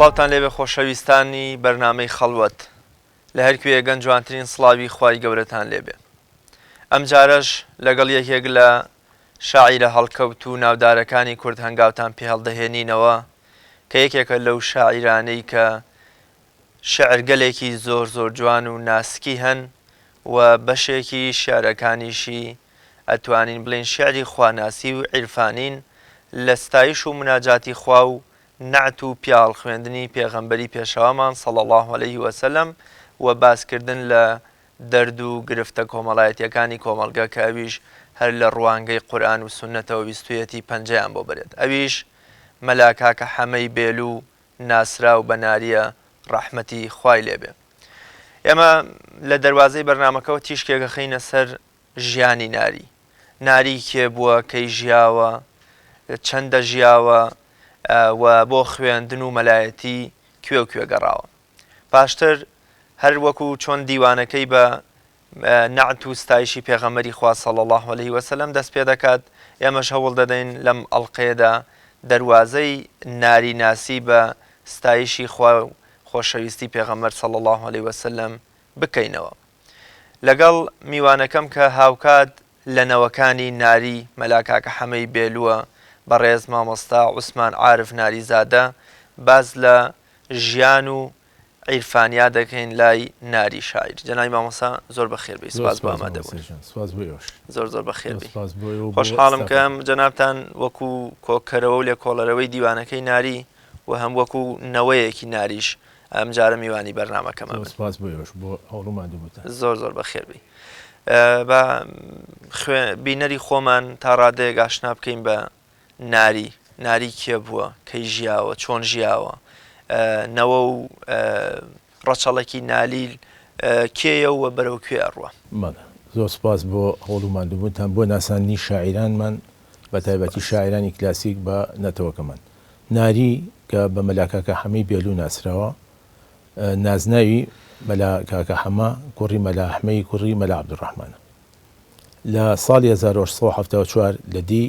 سڵاوتان لێبێ خۆشەویستانی بەرنامەی خەڵوەت لە هەرکوێ گەنج جوانترین سڵاوی خوای گەورەتان لێبێ. ئەم جارەش لەگەڵ یەکێک لە شاعیرە هەڵکەوت و ناودارەکانی کورد هەنگاوتان پێ هەڵدەهێنینەوە کە یەکێکە لەو شاعیرانەی کە شعر گەلێکی زۆر زۆر جوان و ناسکی هەن و بەشێکی شعرەکانیشی ئەتوانین بڵێن شعری خواناسی و عیرفانین لە ستایش و مناجاتی خوا و نعت و پیاڵ خوێندنی پێغەمبەری پێشەوامان صلی الله علیه وسلم و باسکردن لە دەرد و گرفتە کۆمەڵایەتیەکانی کۆمەڵگە کە ئەویش هەر لە ڕوانگەی قورئان و سونەتەوە بیستویەتی پەنجەیان بۆ بێت. ئەویش مەلا کاکە حەمەی بێلوو ناسرا و بەناریە ڕەحمەتی خوای لێبێ. ئێمە لە دەروازەی بەرنامەکەەوە تیشکێکە خەینە سەر ژیانی ناری کێ بووە کەی ژیاوە چەندە ژیاوە و بۆ خوێندن و مەلایەتی کوێ گەڕاوە. پاشتر هەر وەکو چۆن دیوانەکەی بە نعت و ستایشی پێغەمبەری خوا صلی الله علیه وسلم دەست پێ دەکات. ئێمەش هەوڵ دەدەین لەم ئەڵقەیەدا دەروازەی ناری ناسی بە ستایشی خوا و خۆشەویستی پێغەمبەر صلی الله علیه وسلم بکەینەوە. لەگەڵ میوانەکەم کە هاوکات لە نەوەکانی ناری مەلا کاکە حەمەی بێلووە بەڕێز مامۆستا عوسمان عارف ناریزادە باز لە ژیان و عیرفانیا دەکەین لای ناری شاعیر. جەنابی مامۆستا زۆر بەخێربێ. سپاس بۆ ئامادەبوون. زۆر بەخێربێ. خۆشحاڵم کە جەنابتان وەکو کۆکەرەوە و لێکۆڵەرەوەی دیوانەکەی ناری و هەم وەکو نەوەیەکی ناریش ئەم جارە میوانی بەرنامەکەمە زۆر بەخێربێ. بە بینەری خۆمان تا ڕادەیەک ئاشنا بکەین بە ناری کێ بووە کەی ژیاوە چۆن ژیاوە نەوە و ڕەچەڵێکی نالیل کێیە و بەرەو کوێ ئەڕوە. زۆر سپاس بۆ هەوڵ و مادووبوونتان بۆ ناسانی شاعیرانمان بە تایبەتی شاعیرانی کلاسیک بە نەتەوەکەمان. ناری کە بە مەلا کاکە حەمەی بێلوو ناسراوە نازناوی مەلا کاکە حەمە کوڕی مەلا ئەحمەی کوڕی مەلا عەبدوڕەحمانە. لە ساڵی 1874 لە دی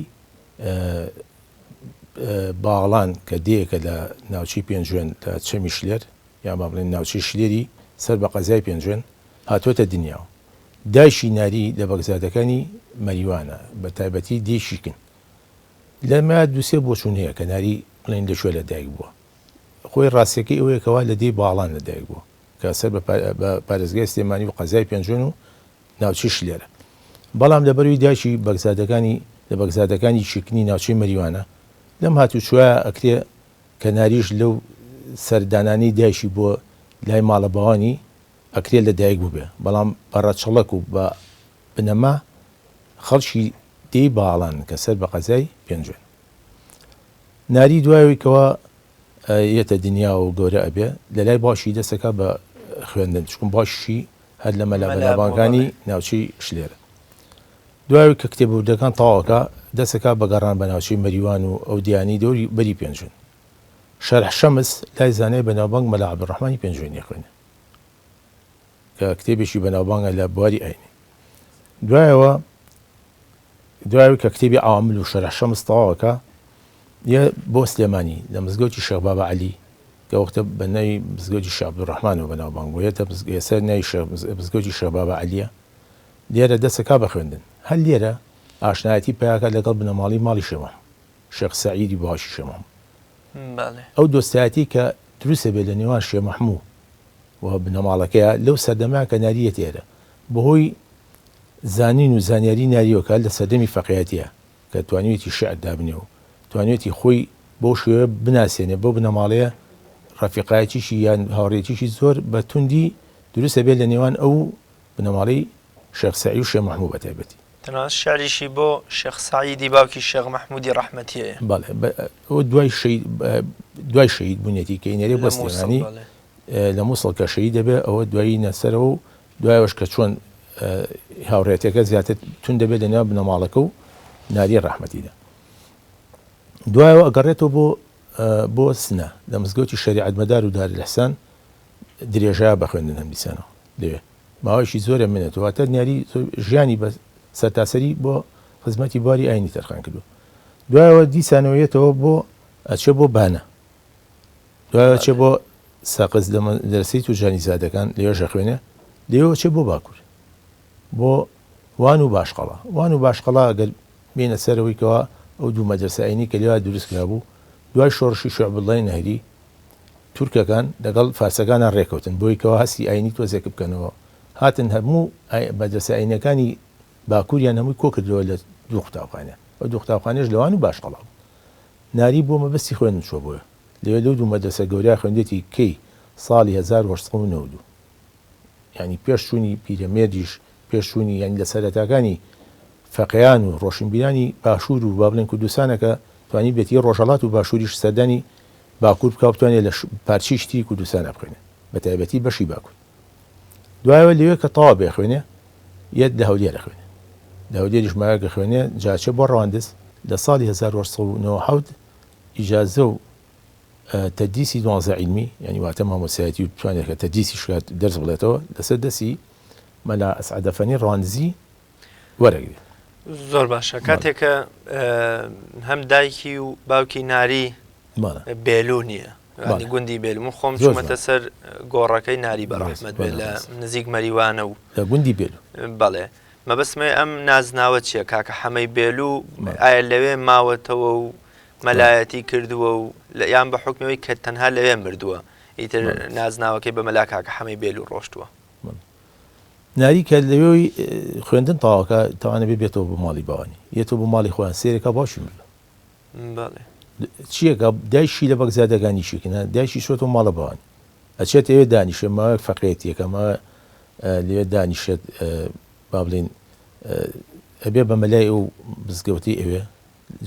باڵان کە دیەکە لە ناوچی پێنجوێن لە چەمی شلێر یا با بڵێن ناوچی شلێری سەر بە قەزای پێنجوێن هاتوۆتە دنیاوە. دایشی ناری لە بەگزادەکانی مەریوانە بە تایبەتی دیشیکن. لەمە دووسێ بۆچوون هەیە کە ناری بڵێن لەکوێ لەدایک بووە. خۆی ڕاستیەکەی ئەوەیەکەوە لە دی باڵان لەدایک بووە کە سەر بە پارێزگای سلێمانی و قەزای پێنجوێن و ناوچی شلێرە. بەڵام لەبەروی دایشی لە بەگزادەکانی شیکنی ناوچەی مەریوانە لەم هاتوچووە ئەکرێ کە ناریش لەو سەردانانی دایشی بۆ لای ماڵە باوانی ئەکرێ لە دایک بووبێ. بەڵام بەڕەچەڵک و بە بنەما خەڵکی دی باڵان کە سەر بە قەزای پێنجوێن. ناری دوایەوەیکەوە یەتە دنیا و گەورە ئەبێ لە لای باشی دەستەکە بە خوێندن چکن باشی هەر لە مەلابانەکانی ناوچەی شلێرە. دوای کە کتێبوردەکان تەواوەکە دەستەکە بەگەڕان بە ناوچەی مەریوان و ئەو دیانی دەوری بەری پێنجوێن. شەرح شەمس لای زانەیە بەناوبانگ مەلا عەبدوڕەحمانی پێنجوێنی خوێنێ کە کتێبێکی بەناوبانگە لە بواری ئاینی. دوایەوە کە کتێبی عەوامل و شەرح شەمس تەواوەکە یە بۆ سلێمانی لە مزگەوتی شێخ بابا عەلی کە وەختە بە ناوی مزگەوتی شێخ عەبدوڕەحمانەوە بەناوبانگ بوو ئێستا ناوی مزگەوتی شێخ بابا عەلیە. لێرە دەستەکە بە خوێندن. هەر لێرە ئاشنایەتی پیاکە لەگەڵ بنەماڵی ماڵی شێمەم شێخ سەعیدی باشی شێمەم. ئەو دۆستایەتی کە دروستە بێت لە نێوان شێخ مەحموو و بنەماڵەکەیە لەو سەردەمایە کە ناریەت ئێرە بەهۆی زانین و زانیاری ناریەوەکە لە سەردەمی فەقیهەتیە کە توانوێتی شێعر دابنێ و توانوێتی خۆی بۆ شێوە بناسێنێ بۆ بنەماڵەیە ڕەفیقایەتیشی یان هاوڕێتیشی زۆر بە توندی دروستە بێت لە نێوان ئەو بنەماڵەی شێخ سەعید و شێخ مەحموود بەتایبەتی. تەنانەت شعریشی بۆ شێخ سەعیدی باوکی شێخ مەحموودی ڕەحمەتیەیە. بەڵێ ئەو دوای شەهید بوونێتی کە ئینەرێ بۆ سلێمانی لە مووسڵ کە شەهید دەبێت ئەوە دوایی نەسەرەوە و دوایەوەش کە چۆن هاوڕێتەکە زیاتر تون دەبێت لە نێوان بنەماڵەکە و ناریە ڕەحمەتیدا. دوایەوە ئەگەڕێتەوە بۆ سنە لە مزگەوتی شەریعەت مەدار و دارالئیحسان درێژەیە بە خوێندن هەم دیسانەوە دەوێت ماوەیەکی زۆرە منێتەوە واتە ناری ژیانی بە سەرتاسەری بۆ خزمەتی بواری ئاینی تەرخان کردو. دوایەوە دیسانەوەیەتەوە بۆ ئەچێ بۆ بانە دوایە چێ بۆ ساقز لە دەرسی تووجانی زادەکان لێژە خوێنێ لێەوە چێ بۆ باکوور بۆ وان و باشقەڵا وان و باشقەڵا ئەگەر بێنە سەرەوەی کەەوە ئەو دوو مەدرسەینی کە لێوە دروستکرا بوو دوای شۆڕشی شعبڵای نەهری تورکەکان لەگەڵ فارسەکانان ڕێکەوتن بۆی کەەوە هەستی ئاینی تۆزێک بکەنەوە هاتن هەموو مەدرسە ئاینەکانی باکووریان هەمووی کۆ کردەوە لە دوو قوتابخانە ئەو دوو قوتابخانەش لەوان و باشقەڵا بوو ناری بۆ مەبەستی خوێن چۆ بۆیە لەوێ لەو دوو مەدرسە گەورەی خوێندێتی کەی ساڵی 1992 ینی پێشچوونی پیرەمێردیش پێشچوونی ینی لە سەرەتاکانی فەقیان و ڕۆشنبیرانی باشوور و بابلێن کوردستانەکە توانی بێتی ڕۆژەڵات و باشووریش سەردانی باکوور بکە بتوانێت لە پارچی شتی کوردستانە بخوێنێ بە تایبەتی بەشی باکوور دوایەوە لەوێ کە تەواو بێخوێنێ یەک لە هەولێرە خوێنێ لە هەولێریش ماگە خوێنێ جاچە بۆ ڕەواندز لە ساڵی 1990 ئیجازە و تەدریسی 12 علمی ینی واتە مامۆسایەتی و بتوانێت کە تەدریسی شکات دەرس بڵێتەوە لەسەر دەستی مەلا ئەسعەدەفەنی ڕەواندزی وەرەگرێت زۆر باشە کاتێکە هەم دایکی و باوکی ناری بێلو نییە گوندی بێلو من خۆم چوومەتە سەر گۆڕەکەی ناری بەڕەحمەت بێت لە نزیک مەریوانە و لە گوندی بێلو بەڵێ مەبەسمێ ئەم نازناوە چییە کاکە حەمەی بێلو ئایا لەوێ ماوەتەوە و مەلایەتی کردووە و یان بە حکمەوەی کە تەنها لەوێ مردووە ئیتر نازناوەکەی بە مەلا کاکە حەمەی بێلو ڕۆشتووە ناری کە لەوێی خوێندن تاواکە تاوانە بێتەوە بۆ ماڵی باوانی یێتەوە بۆ ماڵی خۆیان سێرێکە باشی مردە چیەکە دایشی لە بەگزادەگانیشیکردە دایشی شۆتەوە ماڵە باوانی ئەچێت ئێوێ دانیشە ماوە فەقێتیەکەمە لێوێ دانیشێت با بڵین ئەبێ بە مەلای ئەو بزگەوتی ئەوێ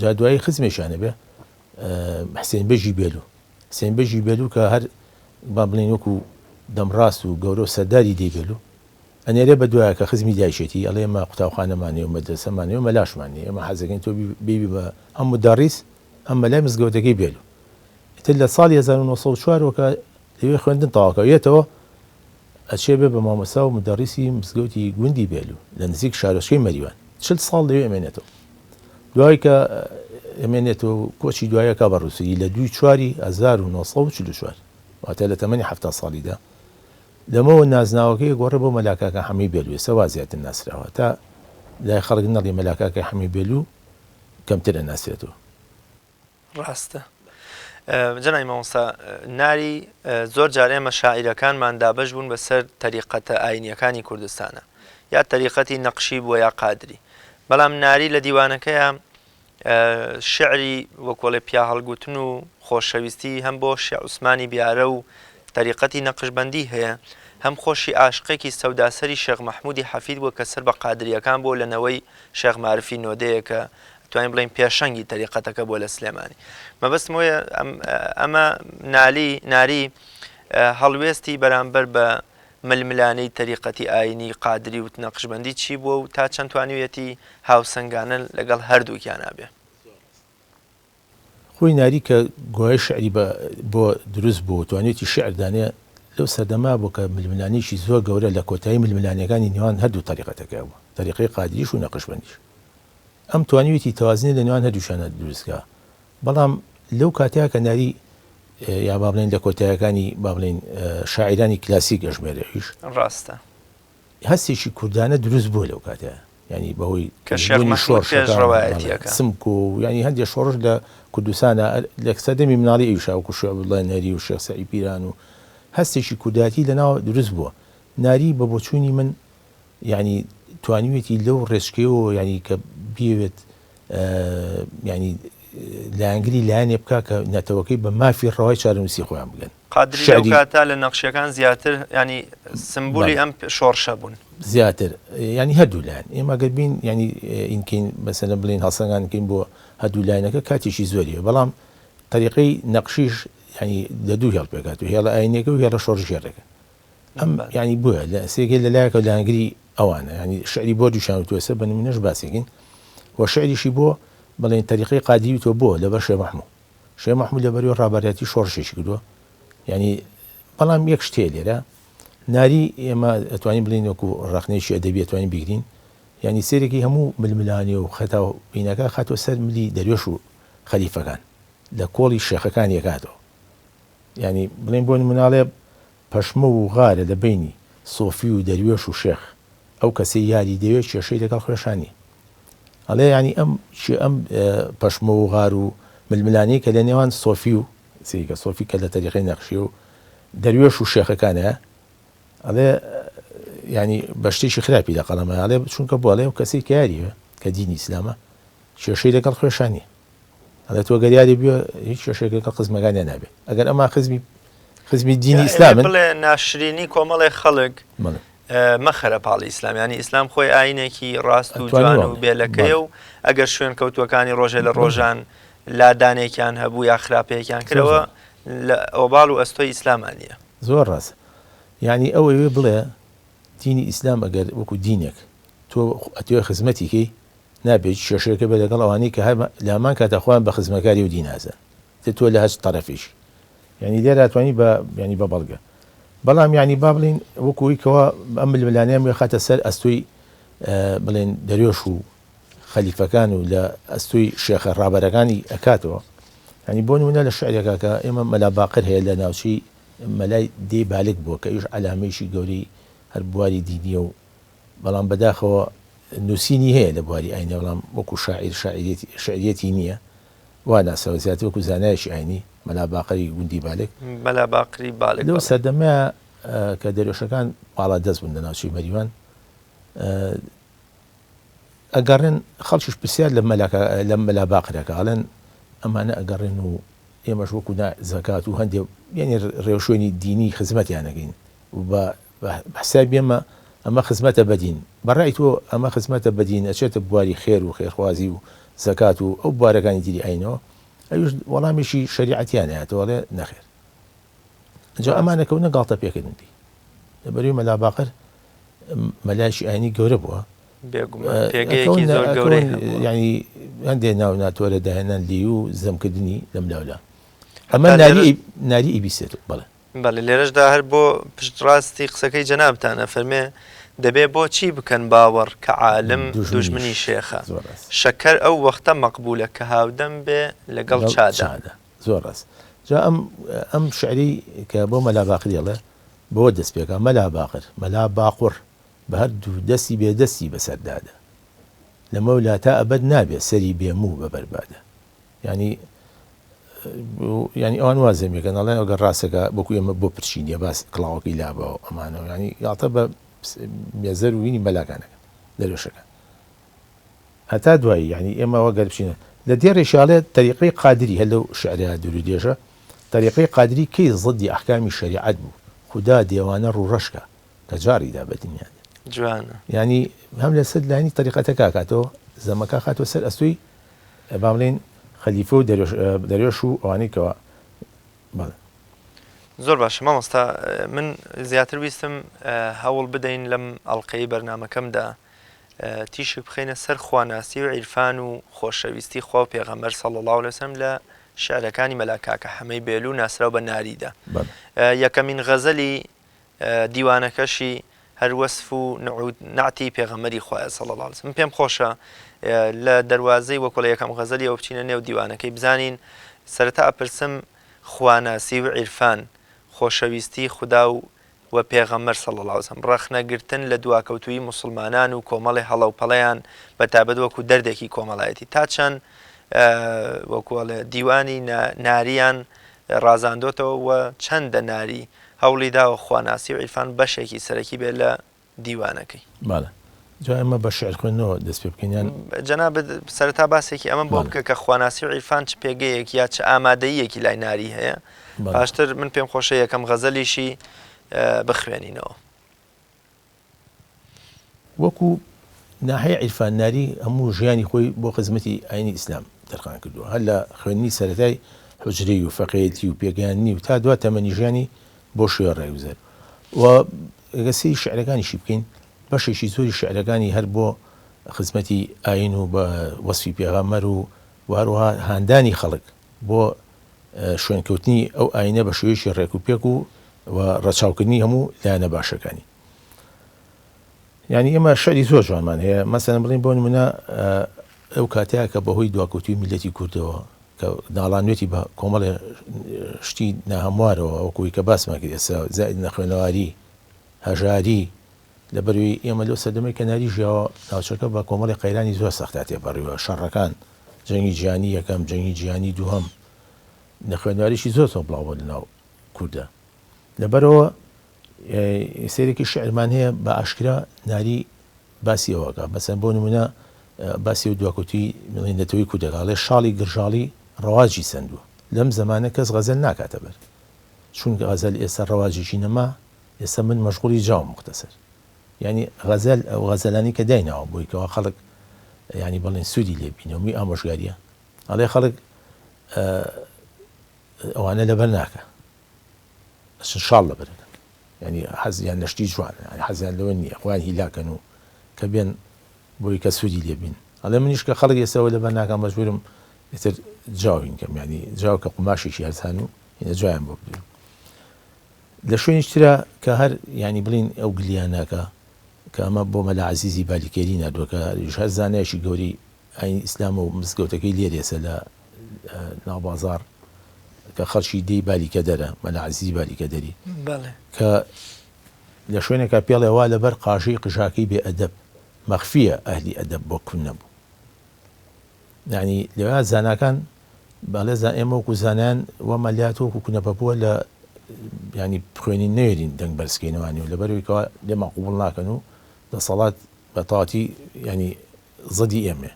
جا دوایی خزمێشانە بێ حسێن بەژی بێلو حسێن بەژی بێلو کە هەر با بڵین وەکو دەمڕاست و گەورە و سەرداری دەی بێلو ئەنێرێ بە دوایە کە خزمی دایشێتی ئەڵێ ئێمە قوتابخانەمانێ و مەدرسەمانێ و مەلاشمانێ ئێمە حەزەکەین تۆ بێبی بە ئەم مدەڕیس ئەم مەلای مزگەوتەکەی بێلو ئیتر لە ساڵی 1940 کە لەوێ خوێندن تەواوکەوێتەوە ئەچێ بێ بە مامۆستا و مدەڕیسی مزگەوتی گوندی بێلو لە نزیک شارۆچکەی مەریوان 40 ساڵ لەوێ ئەمێنێتەوە دوای کە ئەمێنێتەوە کۆچی دوایەکە بە ڕووسی لە 2/4/1944 واتە لە تەمەنی 70 ساڵیدا لەمەوە نازناوەکەی گۆڕە بۆ مەلاکاکە حەمی بێلوێ سەوا زیاتر ناسراوە تا لای خەڵک نەڵی مەلاکاکە حەمی بێلو کەمترە ناسرێتەوە ڕاستە جەنای مامۆستا ناری زۆر جار ئێمە شاعیرەکانمان دابەش بوون بەسەر تەریقەتە ئاینیەکانی کوردستانە یا تەریقەتی نەقشی بووە یا قادری بەڵام ناری لە دیوانەکەیە شعری وەکۆڵێ پیا هەڵگوتن و خۆشەویستی هەم بۆ شێع عوسمانی بیارە و تەریقەتی نەقشبەندی هەیە هەم خۆشی عاشقێکی سەوداسەری شێخ مەحموودی حەفید بووە کە سەر بە قادریەکان بۆ لەنەوەی شێخ معرفی نۆدەیە کە توانین بڵین پێشەنگی تەریقەتەکە بۆ لە سلێمانی مەبەستم وەیە ئەمە ناری هەڵوێستی بەرامبەر بە ململانەی تەریقەتی ئاینی قادری و نەقشبەندی چی بووە و تا چەند توانیوێتی هاوسەنگانە لەگەڵ هەردووکیانە بێ خۆی ناری کە گوای شعری بۆ دروست بوو توانێتی شعردانێ لەو سەردەما بوو کە ململانێکی زۆر گەورە لە کۆتایی ململانەکانی نێوان هەردوو تەریقەتەکە بوو تەریقەی قادریش و نەقشبەندیش ئەم توانیوێتی تەوازنی لە نێوان هەردووشانە دروستکە بەڵام لەو کاتەیە کە ناری یا با بڵێن لە کۆتاییەکانی با بڵێن شاعیرانی کلاسیک ئەژمێرەیش ڕاستە هەستێکی کوردانە دروست بووە لەو کاتەیە ینی بەهۆی کە شێخ مەحموود پێشڕەوایەتیەکە سمک و ینی هەندێک شۆڕش لە کوردستانە لە سەردەمی مناڵی ئەویشا وەکو شێعبوڵای نەری و شێخ سەعید پیران و هەستێکی کورداتی لەناو دروست بووە ناری بە بۆچوونی من ینی توانیوێتی لەو ڕێچکەوە ینی کە بێوێت ینی لایەنگری لایەنێ بکە کە نەتەوەکەی بە مافی ڕەوای چارەنووسی خۆیان بگەن قادری لەو کاتە لە نەقشیەکان زیاتر ینی سمبولی ئەم شۆڕشە بوون زیاتر ینی هەردوو لایەن ئێمە گەر بین ینی ئینکەین بەسەرە بڵین هەڵسەنگانکەین بۆ هەردوو لایەنەکە کاتێکی زۆریە بەڵام طریقەی نەقشیش ینی لە دوو هێڵ پێکات و هێڵە ئاینەکە و هێڵە شۆڕ ژێڕەکە ئەم ینی بووە لە سێگەی لە لایەکە لایەنگری ئەوانە ینی شعری بۆ دووشان و توێسە بە نمونەش باسێکین و شعریشی بۆ بەڵێن تەریقەی قادری تۆ بۆ لەبەر شێخ مەحموود شێخ مەحموود لەبەرەوەی ڕابەریەتی شۆڕشێکی کردووە ینی بەڵام یەک شتێ لێرە ناری ئێمە ئەتوانین بڵین وەکو ڕاخنێکی ئەدەبی ئەتوانین بگرین ینی سێرێکی هەموو ململانێ و خەتا و بینەکە خاتۆ سەر ملی دەروێش و خەلیفەکان لە کۆڵی شێخەکان یەکاتەوە ینی بڵێن بۆ مناڵێ پەشمە و غارە لە بینی سۆفی و دەروێش و شێخ ئەو کەسی یاری دەوێت کێشەی لەگەڵ خۆشانی ئەڵێ ینی ئەم پەشمە و غار و ململانی کە لە نێوان سۆفی و سیکە سۆفی کە لە تەریقی نەخشی و دەروێش و شێخەکانە ئەڵێ ینی بە شتێکی خراپی لە قەڵەمە ئەڵێ چونکە بۆ ئەڵێ کەسی کە یاریوە کە دینی ئیسلامە کێشەی لەگەڵ خۆشانی ئەڵێ تۆ گەریاری بووە هیچ کێشێک لەگەڵ خزمەکانیان نابێت ئەگەر ئەمە خزمی دینی ئیسلامن بڵێ ناشرینی کۆمەڵی خەڵک مەخەرە پاڵی ئیسلام ینی ئیسلام خۆی ئاینێکی ڕاست و جوان و بێلەکەیە و ئەگەر شوێن کەوتوەکانی ڕۆژێ لە ڕۆژان لادانێکیان هەبوو یا خراپەیەکیان کردەوە لە ئۆباڵ و ئەستۆی ئیسلامانیە زۆر ڕاست ینی ئەوەوێ بڵێ دینی ئیسلام ئەگەر وەکو دینێک تۆ ئەتوێ خزمەتیکەی نابێت کێشەکە بە لەگەڵ ئەوانەی کە لامان کاتەخوان بە خزمەکاری و دینازە تۆ لە هەست تەرەفیش ینی لێراتوانی بە ینی بە بەڵگە بەڵام ینی با بڵین وەکویکەوە ئەم ململانیان خاتە سەر ئەستۆی بڵێن دەروێش و خەلیفەکان و لە ئەستۆی شێخە ڕابەرەکانی ئەکاتەوە ینی بۆ نمونە لە شعرێکا کە ئێمە مەلا باقر هەیە لە ناوچی مەلای دێ بالک بووە کە ئیش عەلامەیەکی گەورەی هەر بواری دینیە و بەڵام بەداخەوە نووسینی هەیە لە بواری ئاینە بەڵام وەکو شاعریەتی نییە وا ناسەوە زیاتر وەکو زانایشی ئاینی مەلا باقری گوندی بالک مەلا باقری بالک لەو سەردەمەیە کە دەروێشەکان باڵا دەست بوون لە ناوچەی مەریوان ئەگەڕێن خەڵکیش پرسیار لە مەلا باقرەکە ئەڵێن ئەمانە ئەگەڕێن و ئێمەش وەکو زەکات و هەندێک یعنی ڕێوشێنی دینی خزمەتیانەکەین و بە حسابی ئەمە خزمەتە بەدین بەڕای تۆ ئەمە خزمەتە بەدین ئەچێتە بواری خێر و خێرخوازی و زەکات و ئەو بوارەکانی دیری ئاینەوە ئەوش وەڵامێکی شریعەتیانەیەتەوەڵێ نەخێر جا ئەمانەکەونە گاڵتە پێکردنی لەبەروی مەلا باقر مەلایشی ئاینی گەورە بووە پێگەیەکی زۆر گەورەی ینی هەندێک ناو ناتوەرە داهێنان لی و زەمکردنی لەم لاولا ئەمە ناری ئیبیسێت بڵێ بەڵێ لێرەشدا هەر بۆ پشتڕاستی قسەکەی جەنابتانە فەرمێ دەبێ بۆ چی بکەن باوەڕ کە عالم دوژمنی شێخە شەکەر ئەو وەختە مەقبولە کە هاودەم بێ لەگەڵ چادا زۆر ڕاست جا ئەم شعری کە بۆ مەلا باقری ئەڵێ بۆ دەست پێکە مەلا باقر مەلا باقڕ بە هەردوو دەستی بێدەستی بەسەردادە لە مەولا تا ئەبەد نابێت سەری بێموو بە بەربادە ینی ئەوان وازەمیەکەن ئەڵێن ئەگەر ڕاستەکە بۆکو ئێمە بۆ پرچینیە باس کڵاوەکەی لابەوە ئەمانەوە ینی یاڵتە بە مێزەر و وینی مەلاکانەکە دەروێشەکە هەتا دوایی ینی ئێمەوە گەر بچینە لە دێڕێشاڵێت تەریقەی قادری هەر لەو شعریا دوور و دێژە تەریقەی قادری کەی زڵدی ئەحکامی شەریعەت بوو خوددا دێوانە ڕوڕەشکە کە جاڕیدا بە دنیادا جوانە ینی هەم لەسەر لانی تەریقەتەکە کاتەوە زەمەکە خاتوە سەر ئەستوی با بڵێن خەلیفە و دەروێش و ئەوانەیەکەوە زۆر باشە مامۆستا من زیاتر ویستم هەوڵ بدەین لەم ئەڵلقەی بەرنامەکەمدا تیشک بخینە سەر خواناسی و عیرفان و خۆشەویستی خوا و پێغەمبەر صلی الله علیه وسلم لە شعرەکانی مەلاکاکە حەمەی بێلوو ناسراو بە ناریدا یەکەمین غەزەلی دیوانەکەشی هەر وەسف و نعتی پێغەمبەری خوایە صلی الله علیه وسلم پێم خۆشە لە دەواازەی وەکۆڵە یەکەم غەزەلی ئەو بچینە نێو دیوانەکەی بزانین سەرەتا ئەپرسم خواناسی و عیرفان خۆشەویستی خوددا و پێغەمبەر صلی الله علیه وسلم ڕەخنەگرتن لە دواکەوتووی موسڵمانان و کۆمەڵی هەڵەوپەڵەیان بەتابەت وەکو دەردێکی کۆمەڵایەتی تا چەند وەکوڵێ دیوانی ناریان ڕازاندۆتەوە و چەندە ناری هەوڵی داوە خواناسی و عیرفان بەشێکی سەرەکی بێت لە دیوانەکەی جا ئەمە بە شعر خوێندنەوە دەست پێ بکەینیان جەناب سەرەتا باسێکی ئەمە بۆ بکە کە خواناسی و عیرفان چ پێگەیەک یا چ ئامادەیەکی لای ناری هەیە پاشتر من پێم خۆشە یەکەم غەزەلیشی بخوێنینەوە وەکو ناحەیە عیرفانناری هەموو ژیانی خۆی بۆ خزمەتی ئاینی ئیسلام دەرخان کردووە هەر لە خوێنی سەرەتای حوجرەی و فەقێتی و پێگەیاندنی و تا دوات تەمەنی ژیانی بۆ شوێ ڕێوزەر و گەسی شعرەکانیشی بکەین بەشێکی زۆری شعرەکانی هەر بۆ خزمەتی ئاین و بە وەسفی پێغەمبەر و هەروەها هاندانی خەڵک بۆ شوێنکەوتنی ئەو ئاینە بە شێوەیەکی ڕێک و پێک و ڕەچاوکردنی هەموو لایەنە باشەکانی ینی ئێمە شعری زۆر جوانمان هەیە مەسەلەن بڵێن بۆ نمونە ئەو کاتەیە کە بەهۆی دواکەوتوی میلەتی کوردەوە کە داڵانوێتی بە کۆمەڵی شتی ناهەموارەوە ئەوکوی کە باسمان کرد ئێستا زائید نەخوێنەواری هەژاری لە بەروی ئێمە لەو سەردەمەی کەناری ژیاوە ناوچەکە بە کۆمەڵی قەیرانی زۆر سەختا تێپەڕیوە شەڕەکان جەنگی جیهانی یەکەم جەنگی جیهانی دووهەم نەخوێنواریشی زۆر بڵاو بۆ لەناو کووردە لەبەرەوە سێرێکی شعرمان هەیە بە ئاشکرا ناری باسی ئەوەکە مەسەن بۆ نمونە باسی و دواکوتی مڵێنەتەوەی کوردەکەڵێ شاڵی گرژاڵی ڕەواجی سندووە لەم زمانە کەس غەزەل ناکاتە بەر چونکە غەزەل ئێستا ڕەواجێکی نەما ئێستا من مەشغوڵی جاوم مختصر ینی غەزەل ئەو غەزەلانی کە دایناوە بۆی کەەوە خەڵک ینی بەڵێن سوودی لێبینەوەی ئامۆژگاریە ئەڵێ خەڵک ئەوانە لەبەر ناکە شاڵ لەبەرەکە ینی حەزیان نەشتی جوانە حەزیان لەوە نییە خۆیان هیلاکەن و کە بێن بۆی کە سوودی لێبین ئەڵێ منیش کە خەڵک ئێستاەوە لەبەر ناکەم مەجبورم ئێتر جاوین کەم ینی جاو کە قوماشێکی هەرسان و هینە جویان بۆ بدرن لە شوێنی ترە کە هەر ینی بڵین ئەو گلیانەکە کە ئەمە بۆ مەلا عەزیزی بالیکێری نردووەکە هەر زانایشی گەوری ئاین ئیسلام و مزگەوتەکەی لێرێسە لە ناوبازار کە خەڵکی دەی بالیکە دەرە مەلا عەزیزی بالیکە دەری کە لە شوێنێکە پێڵێ وا لەبەر قاژەی قژاکەی بێ ئەدەب مەخفیە ئەهلی ئەدەب بۆ کون نەبوو یعنی لەوێ زاناکان باڵێ ئێمە وەکو زانیان وەمەلیات وەکو کونەپەپووە لە ینی خوێنی نێرین دەنگ بەرزکەینەوانی و لەبەرەوەیکەوە لێمە قوبوڵ ناکەن و دەسەڵات بەتاواتی ینی زەدی ئێمێ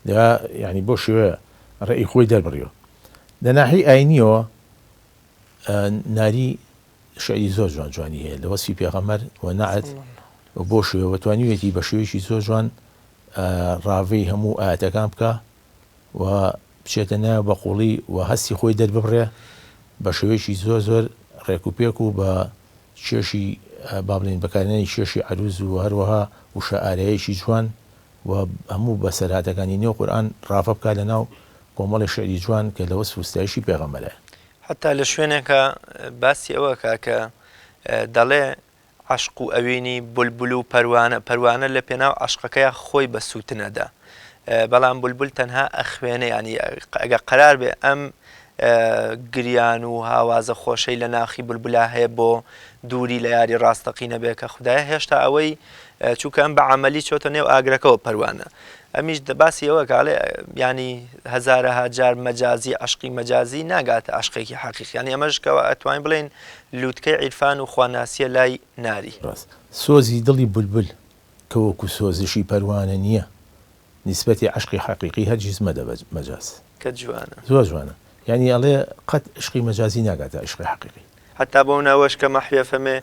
لەوێ ینی بۆ شێوەیە ڕێی خۆی دەربڕیەوە لە ناحی ئاینیەوە ناری شعری زۆر جوان جوانی هەیە لە وەسفی پێغەمبەر و نەعەت بۆ شێوە توانیوێتی بە شێوەیەکی زۆر جوان ڕاوەی هەموو ئاەتەکان بکە و بچێتە ناو بە قوڵی و هەستی خۆی دەرببڕێ بە شێوەیەکی زۆر زۆر ڕێک و پێک و بە کێشی با بڵێن بەکارهێنانی کێشی عەروز و هەروەها وشە ئارەیەکی جوان و هەموو بەسەرهاتەکانی نێو قورئان ڕافە بکات لەناو کۆمەڵی شعری جوان کە لە وەسف و ستایشی پێغەمبەرە حتا لە شوێنێکە باسی ئەوەکە کە دەڵێ عەشق و ئەوینی بولبول و پەروانە لە پێناو عەشقەکەیە خۆی بە سووتنەدا بەڵام بولبول تەنها ئەخوێنێ ینی ئەگە قەرار بێ ئەم گریان و هاوازە خۆشەی لە ناخی بولبولا هەیە بۆ دووری لە یاری ڕاستەقینە بێ کە خوددایە هێشتا ئەوەی چووکە ئەم بە عەمەلی چۆتە نێو ئاگرەکەەوە پەروانە ئەمیش دەباسی ئەوە کاڵێ ینی هەزارەها جار مەجازی عەشقی مەجازی ناگاتە عەشقێکی حەقیقی ینی ئەمەشکەوە ئەتوانین بڵێن لووتکەی عیرفان و خواناسیە لای ناری سۆزی دڵی بولبول کە وەکو سۆزشی پەروانە نییە نسبەتی عەشقی حەقیقی هەرگیز مەدە مەجاز کە جوانە زۆر جوانە یعنی ئەڵێ قەت عشقی مەجازی ناگاتە عشقی حەقیقی حتا بۆ ناوەش کە مەحوێ فەمێ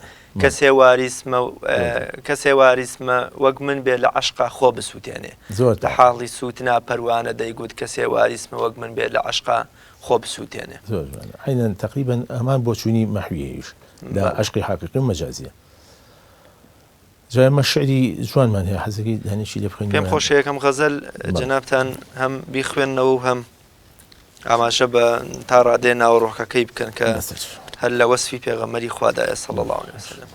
کەسێ واریسمە وەک من بێ لە عەشقا خۆ بسووتێنێ لە حاڵی سووتنا پەروانە دەیگوت کەسێ واریسمە وەک من بێ لە عەشقا خۆ بسووتێنێ زۆر جوانە عینەن تەقریبەن ئەمان بۆ چوونی مەحویەیش لە عەشقی حەقیقی و مەجازیە جای ئەمە شعری جوانمان هەیە حەزەکەی دانیشی لێ بخوێنین پێم خۆشە یەکەم غەزەل جەنابتان هەم بیخوێننەوە و هەم ئاماژە بە تا ڕادێ ناوەڕۆکەکەی بکەن کە هەر لە وەسفی پێغەمبەری خوادایە صلی الله علیه وسلم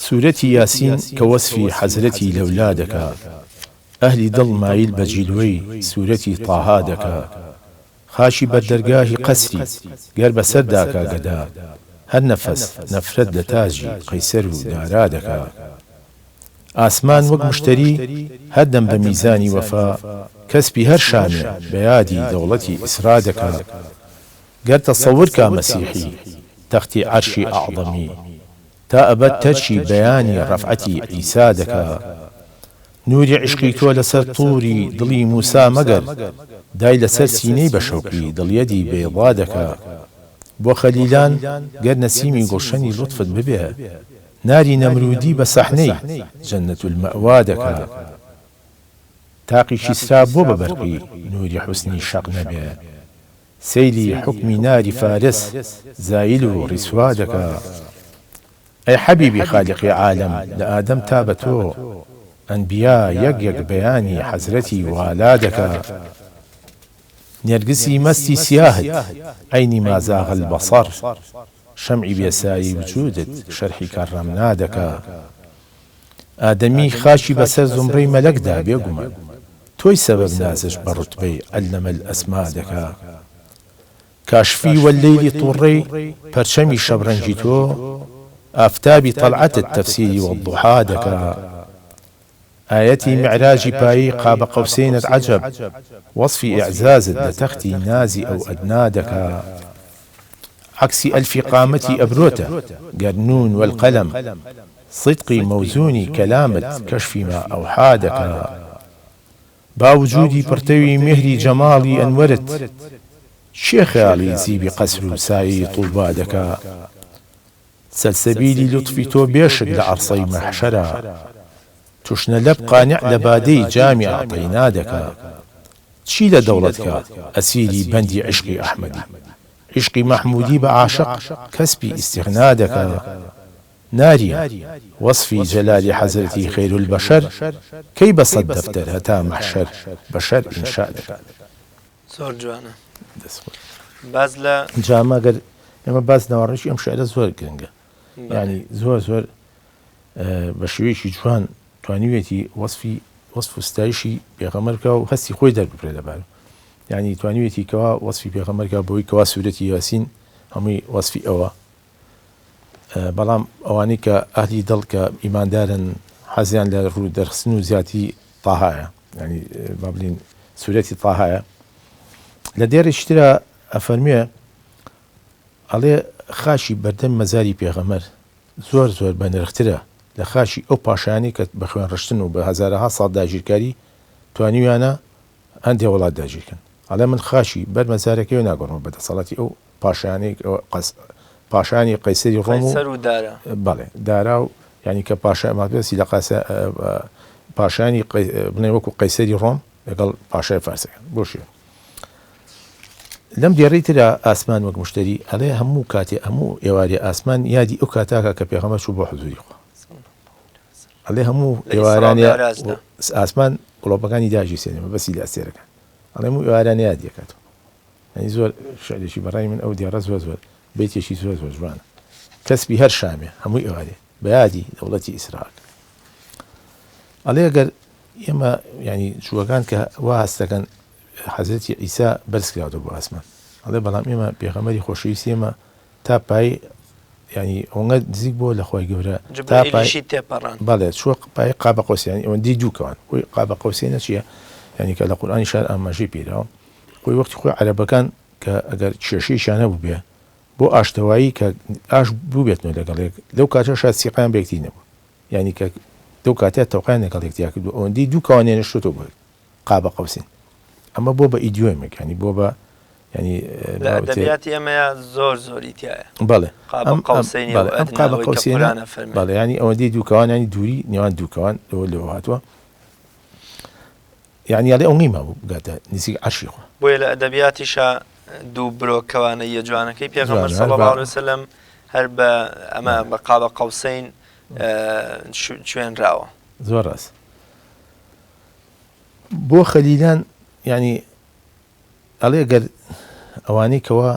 سورەتی یاسین کە وەسفی حەزرەتی لەولا دەکا ئەهلی دڵ مایل بە جیلوەی سورەتی تاها دەکا خاشی بەردەرگاهی قەسری گەر بەسەردا کا گەدا هەر نەفەس نەفرەت لە تاجی قەیسەر و دارا دەکا ئاسمان وەک مشتری هەردەم بە میزانی وەفا کەسبی هەر شانێ بە یادی دەوڵەتی ئیسرا دەکا گەر تەسەوور کا مەسیحی تەختی عەرشی ئەعظەمی تا ئەبەد تەرکی بەیانی ڕەفعەتی عیسا دەکا نوری عشقی تۆ لەسەر تووری دڵی موسا مەگەر دای لەسەر سینەی بە شەوقی دڵیەدی بێڵا دەکا بۆ خەلیلان گەر نەسیمی گوڵشەنی لوتفت ببێ ناری نەمرودی بە سەحنەی جەنەت المەئوا دەکا تاقیشی سرا بۆ بە بەرقی نوری حوسنی شەق نەبێ سەیلی حوکمی ناری فارس زایل و ڕیسوا دەکا ئەی حەبیبی خالقی عالەم لە ئادەم تا بە تۆ ئەنبیا یەک یەک بەیانی حەزرەتی والا دەکا نێرگسی مەستی سیاهت عەینی ما زاغ البەصەر شەمعی بێسایی وجودت شەرحی کەڕەم نادەکا ئادەمی خاشی بەسەر زومڕەی مەلەکدا بێگومە تۆ تۆی سەبەب نازش بە ڕوتبەی عەلەمە الئەسما دەکا کاشفی وەللەیلی تووڕەی پەرچەمی شەبڕەنگی تۆ ئافتابی تەلعەتت تەفسیری وەضحا دەکا ئایەتی معراجی پایی قاب قەوسینت عەجەب وەصفی ئیعزازت لە تەختی نازی ئەو ئەدنا دەکا عەکسی ئەلفی قامەتی ئەبرۆتە گەرنون والقەلەم صدقی مەوزونی کەلامت کەشفی ما ئەوحا دەکا باوجودی پڕتەوی مهری جەماڵی ئەنوەرت چێ خەیاڵی زیبی قەسر و سایی طوبا دەکا سەلسەبیلی لوتفی تۆ بێشک لە عەرسەی مەحشەرە توشنە لەب قانع لە بادەی جامی ئەعطەینا دەکا چی لە دەوڵەتکە ئەسیری بەندی عشقی ئەحمەدی عشقی مەحموودی بە عاشق کەسبی ئیستیغنا دەکا ناریە وەصفی جەلالی حەزرەتی خەیرولبەشەر کەی بە سەد دەفتەر هەتا مەحشەر بەشەر ئینشا دەکا زۆر جوانە باز لە جامەگەر ئێمە باز ناوەڕێکی ئەم شعرە زۆر گرنگە ینی زۆر زۆر بە شێوەیەکی جوان توانیوێتی وەصف و ستایشی پێغەمبەر بکا و هەستی خۆی دەربکرێ لەبار ینی توانیوێتی کەوا وەصفی پێغەمبەرکە بۆی کەوا سوورەتی یاسین هەمووی وەصفی ئەوە بەڵام ئەوانەی کە ئەهلی دڵ کە ئیماندارن حەزیان لە ڕوو دەرخستن و زیاتی تاهایە ینی با بڵین سوورەتی تاهایە لە دێرێکی ترە ئەفەرمێ ئەڵێ خاشی بەردەم مەزاری پێغەمبەر زۆر زۆر بە نرخترە لە خاشی ئەو پاشایانی کە بە خوێن ڕشتن و بە هەزارەها ساڵ داگیرکاری توانیویانە هەندێک وڵات داگیرکەن ئەڵێ من خاشی بەر مەزارەکەی ناگۆڕمە بەدەسەڵاتی ئەو پاشانی قەیسەری ڕۆم و بەڵێ دارا و ینی کە پاشایماسی لە پاشانی بڵێ وەکو قەیسەری ڕۆم لەگەڵ پاشای فارسەکان بۆشیە لەم دێڕی ترە ئاسمان وەک مشتری ئەڵێ هەموو کاتێ هەموو ئێواری ئاسمان یادی ئەو کاتاکە کە پێغەمبەر چوو بۆ حوزوری خوا ئەڵێ هەموو ئێوارانە ئاسمان گڵۆپەکانی داژی سێنێمە بەسی لە ئەستێرەکان ئەڵێ هەموو ئێوارانە یادی دەکاتەوە ینی زۆر شعرێکی بەڕای من ئەو دیێڕە زۆر زۆر بێتێکی زۆر زۆر جوانە کەسبی هەر شامێ هەمووی ئێوارێ بە یادی دەوڵەتی ئیسراءیل ئەڵێ ئەگەر ئێمە ینی جووەکان کە وا هەستەکەن حەزرەتی ئیسا بەرز کراوەتە بۆ ئاسمان ئەڵێ بەڵام ئێمە پێغەمبەری خۆشەویستی ئێمە تا پای ینی ئەوەنگە نزیک بۆ لە خۆی گەورە تا پای تێپەڕان بەڵێ چوە پای قابە قەوسێنی ئەوەندەی دووکەوان خۆی قابە قەوسێنە چییە ینی کە لە قورئانی شار ئاماژەی پێراوە خۆی وەختی خۆی عەرەبەکان کە ئەگەر کێشەیەکیان هەبوو بێ بۆ ئاشتەوایی کە ئاش بوو بێتنەوە لەگەڵێک لەو کاتە شاد سیقیان بێکتی نەبوو ینی کە دەو کاتێت تەوقیان لەگەڵ یەکتیا کردو ئەوەندەی دوو کەوانێنە شتۆ بۆ قابە قەوسین ئەمە بۆ بە ئیدیۆمێک ینی بۆ بە ینی ئەدەبیاتی ئەمەیە زۆر زۆری تایە بەڵێ قابە قەوسینە بەڵێ ینی ئەوەندەی دووکەوان ینی دووری نێوان دووکەوان لەوە هاتووە ینی یاڵێ ئەو نیمە بوو بگاتە نزیک عەرشی خوا بۆیە لە ئەدەبیاتیشە دوو برۆکەوانەیە جوانەکەی پێغەمبەر صلی الله علیه وسلم هەر بە ئەمە بە قابە قەوسین شوێنراوە زۆر ڕاست بۆ خەلیلان ینی ئەڵێ گەر ئەوانەی کەوا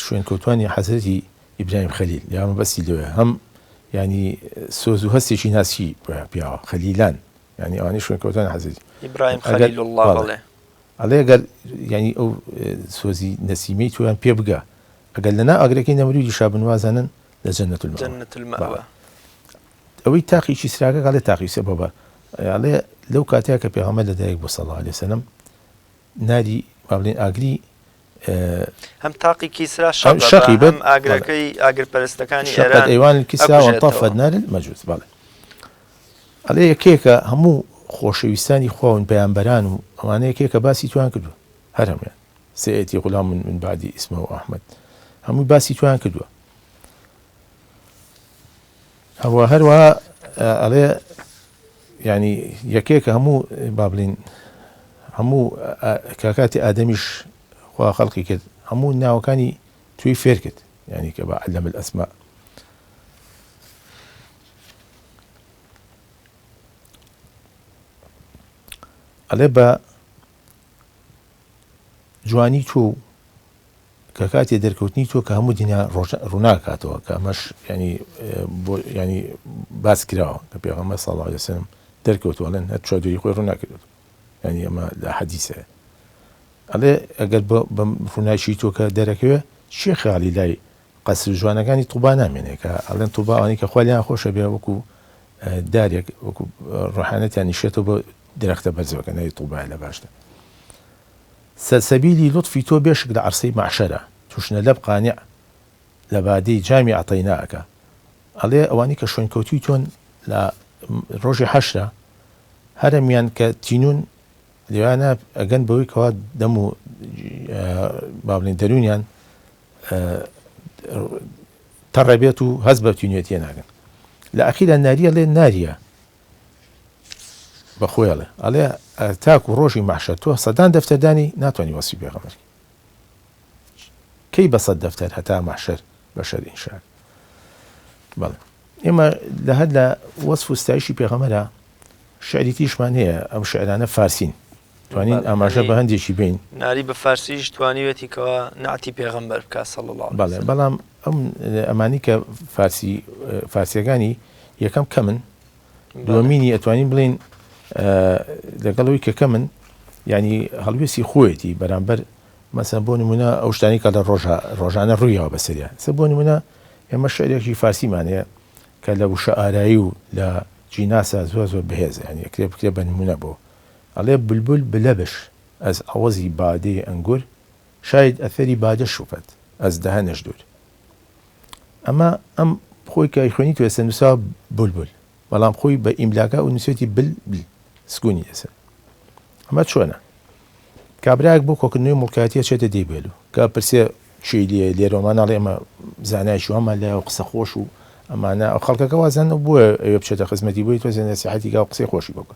شوێن کەوتوانی حەزرەتی ئیبراهیم خەلیل یامە بەسی لەوێ هەم ینی سۆز و هەستێکی ناسی پیاوە خەلیلان ینی ئەوانەی شوێن کەوتوانی حەزرەتی ئیبراهیم خەلیل الله بڵێ ئەڵێ گەر ینی ئەو سۆزی نەسیمەی تویان پێ بگە ئەگەر لەنا ئاگرەکەی نەمەروودی شابنوازانن لە جەنەت المەوە ئەوەی تاقیی سراگە گەڵێ تاقیسە بەبە ئەڵێ لەو کاتەیە کە پێغەمبەر لەدایک بۆ صلی الله علیه وسلم ناری با بڵێن ئاگری هەم تاقی کیسرا شەقی بەم ئاگرەکەی ئاگرپەرستەکانی ئێران ئەیوان کیسرا وانطفت نار المەجوس بەڵێ ئەڵێ یەکێکە هەموو خۆشەویستانی خواون پەیامبەران و ئەوانەیە یەکێکە باسی توان کردووە هەر هەمویان سەیەتی غولام من بعدی ئیسمە و ئەحمەد هەمووی باسی توان کردووە هەروەها ئەڵێ ینی یەکێکە هەموو با بڵین هەموو کاکاتی ئادەمیش خوا خەڵقی کرد هەموو ناوەکانی توی فێر کرد ینی کە بە عەلەمە الئەسما ئەڵێ بە جوانی تۆ کە کاتێ دەرکەوتنی تۆ کە هەموو دنیا ڕووناکاتەوە کە ئەمەش ینی باس کراوە کە پێغەمبەر صلی الله علیه وسلم دەرکەوتووەڵێن هەر چوادوری خۆی ڕووناکردوێت ینی ئەمە لە حەدیثە ئەڵێ ئەگەر بە ڕووناچی تۆ کە دەرەکەوێ چی خیاڵی لای قەسر جوانەکانی تووبا نامێنێ کە ئەڵێن تووباوانی کە خۆیان خۆشە بێ وەکو دارێک وەکو ڕۆحانەتیان نیشێتەوە بۆ درەختە بەرزەوەکە ناوی تووبای لە باشتە سەرسەبیلی لطفی تۆ بێشک لە عەرسەی مەحشەرە توشنە لەب قانع لە بادەی جامی عەتەیناکە ئەڵێ ئەوانی کە شوێنکەوتوی تۆن لە ڕۆژی حەشرە هەرەمیان کە تینون لێوانە ئەگەن بەوەی کەوا دەم و با بڵێن دەرونیان تەڕەبێت و هەست بە تینوێتیە ناگەن لە ئەخیرا ناریە لێ ناریە بەخۆیڵێ ئەڵێ تاکو ڕۆژی مەحشەر تۆ سەدان دەفتەردانی ناتوانانی وەسی پێغەمبەر کەی بە سەد دەفتەر هەتا مەحشەر بەشەر ئینشاء بەڵێ ئێمە لە هەر لە وەصف و ستایشی پێغەمبەرە شعری تریشمان هەیە ئەم شعرانە فارسین توانین ئاماژە بە هەندێکی بین ناری بە فارسیش توانیوێتی کەەوە نعتی پێغەمبەر بکە صلی الله علیه بەڵێ بەڵام ئەم ئەمانی کە فارسیەکانی یەکەم کەمن دووەمینی ئەتوانین بڵین لەگەڵەوەی کە کەمن ینی هەڵوێستی خۆیەتی بەرامبەر مەسەن بۆ نمونە ئەو شتانی کە لە ڕۆژانە ڕوویەوە بەسەریە سە بۆ نمونە ئێمە شعرێکی فارسیمانەیە کە لە وشە ئارایی و لە جیناسە زۆر زۆر بەهێز ینی ئەکرێ بکرێ بە نمونە بۆ ئەڵێ بولبول بلەبش ئەز ئەوەزی بادەی ئەنگور شاید ئەثەری بادە شوفەت ئەز دەهەنەش دوور ئەمە ئەم خۆی کە خوێنی تو ێستا نووسا بولبول بەڵام خۆی بە ئیملاکە و نووسێتی بل سکونی لەسەر ئەمە چۆنە کابراایك بۆ کۆکردنەوەی مڵکایەتیە چێتە دەیبێت و کە پرسێ چی لێرۆمان ناڵێ ئەمە زانایشی ئەمە لای قسە خۆش و ئەمانە ئەو خەڵکەکە وازان بووە ئەوێ بچێتە خزمەتی بۆی تۆ زێنە سیحەتی و قسەی خۆشی بکە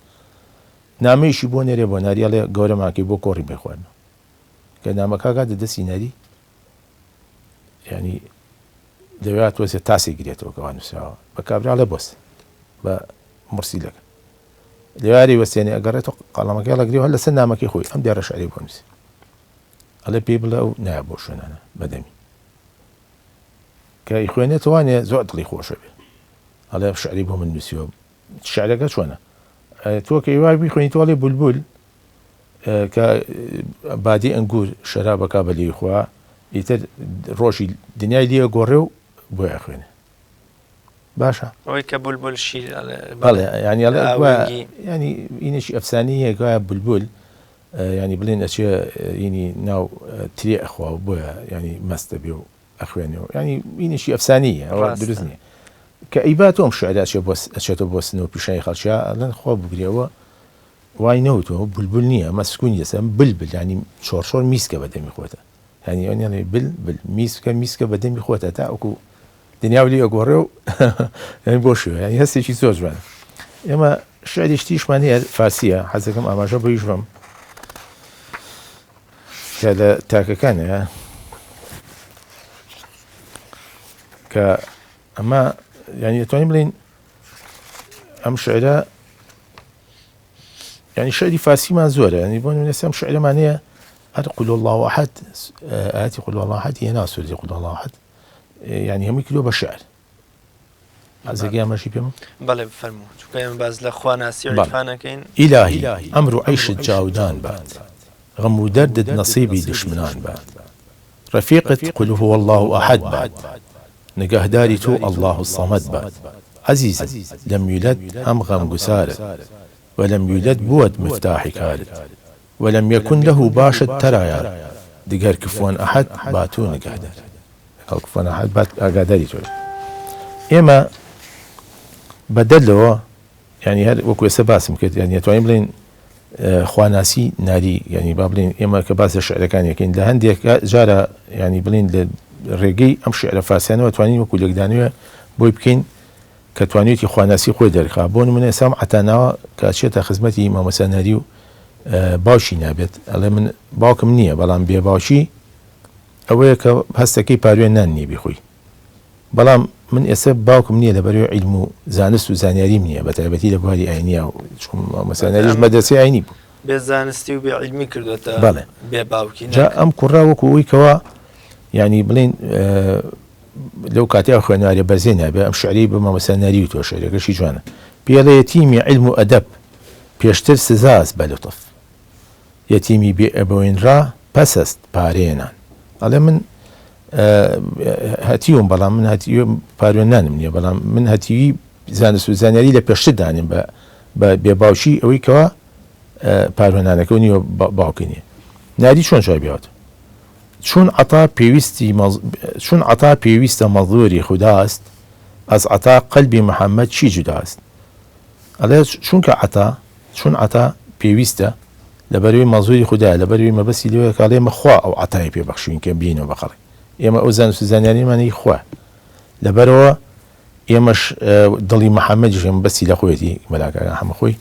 نامەیشی بۆ نێرێ بۆ ناریاڵێ گەورەماکەی بۆ کۆڕی بخوێنەوە کە نامەکەگات دەدەستی ناری ینی دەوێت تۆزێت تاسی گرێتەوە کەوا نووسراوە بە کابراڵێ بۆست بە مرسیلەکە لێواری وەستێنێ ئەگەڕێتەوە قەڵەمەکەی لەگری هەر لەسەر نامەکەی خۆی ئەم دیارە شعری بۆ نووسی ئەڵێ پێی بڵێ ئەو نایە بۆ شوێنانە بەدەمی کە خوێنێتوانێ زۆر دڵی خۆشە بێ ئەڵێ شعری بۆ من نووسیوە شعرەکە چۆنە تۆ کە ئێوار بیخوێنی تۆڵێ بولبول کە بادی ئەنگور شەرابەکە بە لێی خوا ئیتر ڕۆژی دنیای لێ گۆڕێ و بۆیە خوێنێ باشە ئەوەی کە بولبول شیر بەڵێ ینی ینی ئینێکی ئەفسانەیە گوایە بولبول ینی بڵێن ئەچێ ئینی ناو ترێ ئەخوا و بۆیە ینی مەستە بێ و ئەخوێنێ و ینی ئینێکی ئەفسانەیە ئەوە دروست نییە کە ئیبات تۆم شعرا ئەچێتەوە بۆ سنەوە پیشانی خەڵکیە ئەڵێن خوا بگرێەوە وای نەوتەوە بولبول نییە ئەمە سکونی دەسە بلبل ینی شۆڕشۆر میسکە بەدەمی خۆتە ینی ئەوێ بل میسکە بەدەمی خۆتە تا ئەوکو دنیا لێ گۆڕێ و بۆ شوێ ینی هەستێکی زۆر جوانە ئێمە شعریشتیشمان هەیە فارسیە حەزەکەم ئاماژە بۆیش بم کە لە تاکەکانە کە ئەمە ینی دەتوانین بڵین ئەم شعرە ینی شعری فارسیمان زۆرە ینی بۆ نمونە ئەم شعرەمانەیە هەر قول الله ئەحەد ئاەتی قول الله ئەحەد هێنا سوورەی قول الله ئەحەد ینی هەمووی کردووە بە شعر حەزێکی ئاماژی پێم بەڵێ بفەرموو چونکە ئێمە باز لە خوا ناسی و عیرفانەکەین ئیلاهی ئەمر و عەیشت جاودان بات غەم و دەردت نەسیبی دشمنان بات ڕەفیقت قل هو الله ئەحەد بات نگەهداری تۆ الله الصەمەد بات عەزیزم لەم ویلەت هەم غەمگوسارت ولم يولد بوت مفتاح كارت ولم يكن له باشد ترايا دقر كفوان أحد باتون قادر كفوان أحد بات قادري تقول إما بدله يعني هر وكو سباسم كده يعني تواني بلين خواناسي ناري يعني بابلين إما كباس الشعر كان يكين لهندي جارة يعني بلين الرقي أم شعر فارسيان وتواني وكو لقدانية بوي بكين کەتوانێتی خواناسی خۆی دەرخا بۆ نمونە ئێسام عتاناوە کە چێتە خزمەتی مامۆسانەری و باوشی نابێت ئەڵێ من باوکم نییە بەڵام بێ باوشی ئەوەیە کە هەستەکەی پاروێن نان نییە بیخۆی بەڵام من ئێستا باوکم نییە لەبەرەوەی عیلم و زانست و زانیاریم نییە بە تایبەتی لە بواری ئاینیە و مامۆسانەریش مەدرسەی ئاینی بوو بێ زانستی و بێ عیلمی کردوێتە بەڵێ بێ باوکی جا ئەم کوڕا وەکو ئەوەی کەوا ینی بڵێن لەو کاتیا خوێنوارە بەرزێ نابێ ئەم شعری بە مامۆسانەری و تۆ شعرەکەشی جوانە پێڵێ یەتیمی عیلم و ئەدەب پێشتر سزاس بە لوتف یەتیمی بێ ئەبوێنرا پەسەست پارێنان ئەڵێ من هەتیوم بەڵام من هەتیوە پارێنانم نییە بەڵام من هەتیوی زانست و زانیاری لە پێشتر دانیم بە بێباوشی ئەوەی کەەوە پارێنانەکە نیوە باوکی نییە نادی چۆن شای بێت چون عطا پێویستە مەزدوری خودداست ئەس عطا قەلبی محەممەد چی جوداست ئەڵێ چون عطا پێویستە لەبەروی مەزوری خوددا لەبەروی مەبەستی لێوە کاڵێ مەخوا ئەو عتای پێبەخشین کە بینەوە بەخەڵی ئێمە ئەو زانست و زانیاریمانەی خوا لەبەرەوە ئێمەش دڵی محەممەدیشم بەسی لە خۆیەتی مەلاکە هەمە خۆی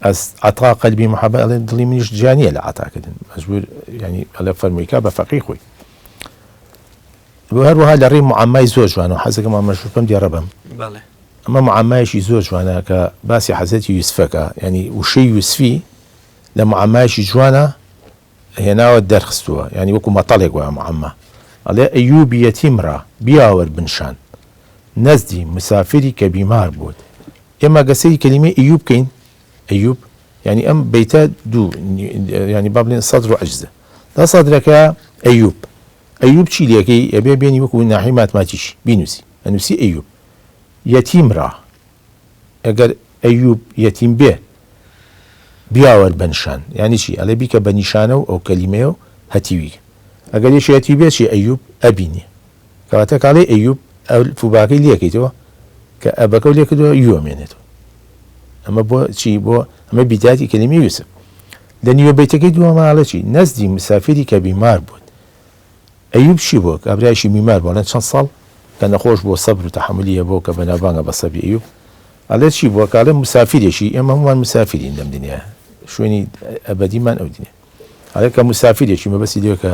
ئەس عطا قەلبی محەممەد ئەڵێ دڵی منیش جانیە لە عتاکردن مەجبور ینی ئەلە فەرموویکا بە فەقی خۆی هەروەها لە ڕێی معامای زۆر جوانە و حەزەکەم ئەمەشپم دیێڕە بم ئەمە معامایشی زۆر جوانە کە باسی حەزەتی یوسفەکە ینی وشەی یوسفی لە معامایشی جوانە هێناوە دەرخستووە ینی وەکو مەتەڵێک وایە معەممە ئەڵێ ئەیوبی یەتیمڕە بیاوەر بنشان نەزدی مسافری کە بیمار بووت ئێمە گەسەی کەلیمەی ئەیوب بکەین ئەیوب ینی ئەم بەیتە دوو ینی با بڵێن سەدر و ئەجزە دا سەدرەکە ئەیوب چی لەکەی ئەبێ بێنی وەکو ناحی ماتماتیش بینوسی ئەنووسی ئەیوب یەتیمڕە ئەگەر ئەیوب یەتیم بێ بیاوەر بەنشان یعنی چی ئەلێ بیکە بە نیشانە و ئەو کەلیمەیە و هەتیوی ئەگەر یەشێتی بێت ئەیوب ئەبینی کەواتە کاڵێ ئەیوب ئەو فوباکەی لێکەیتەوە کە ئەبەکە و لێکردەوە یوەمێنێتەوە ئەمە بۆ چی بۆ ئەمە بیداتی کەلیمەی یوسف لە نیوە بەیتەکەی دووەماڵە چی نەزدی مسافری کە بیمار بووت ئەیوب چی بووە کابرایشی بیمار بۆ لەن چەند ساڵ کە نەخۆش بۆ سەبر و تەحملیە بۆ کە بەناوبانگە بە سەبی ئەیوب ئەڵێ چی بووە کاڵێ مسافرێکی ئێمە هەمووان مسافرین لەم دنیا شوێنی ئەبەدیمان ئەو دنیا ئەڵێ کە مسافرێکی مەبەستی لێ کە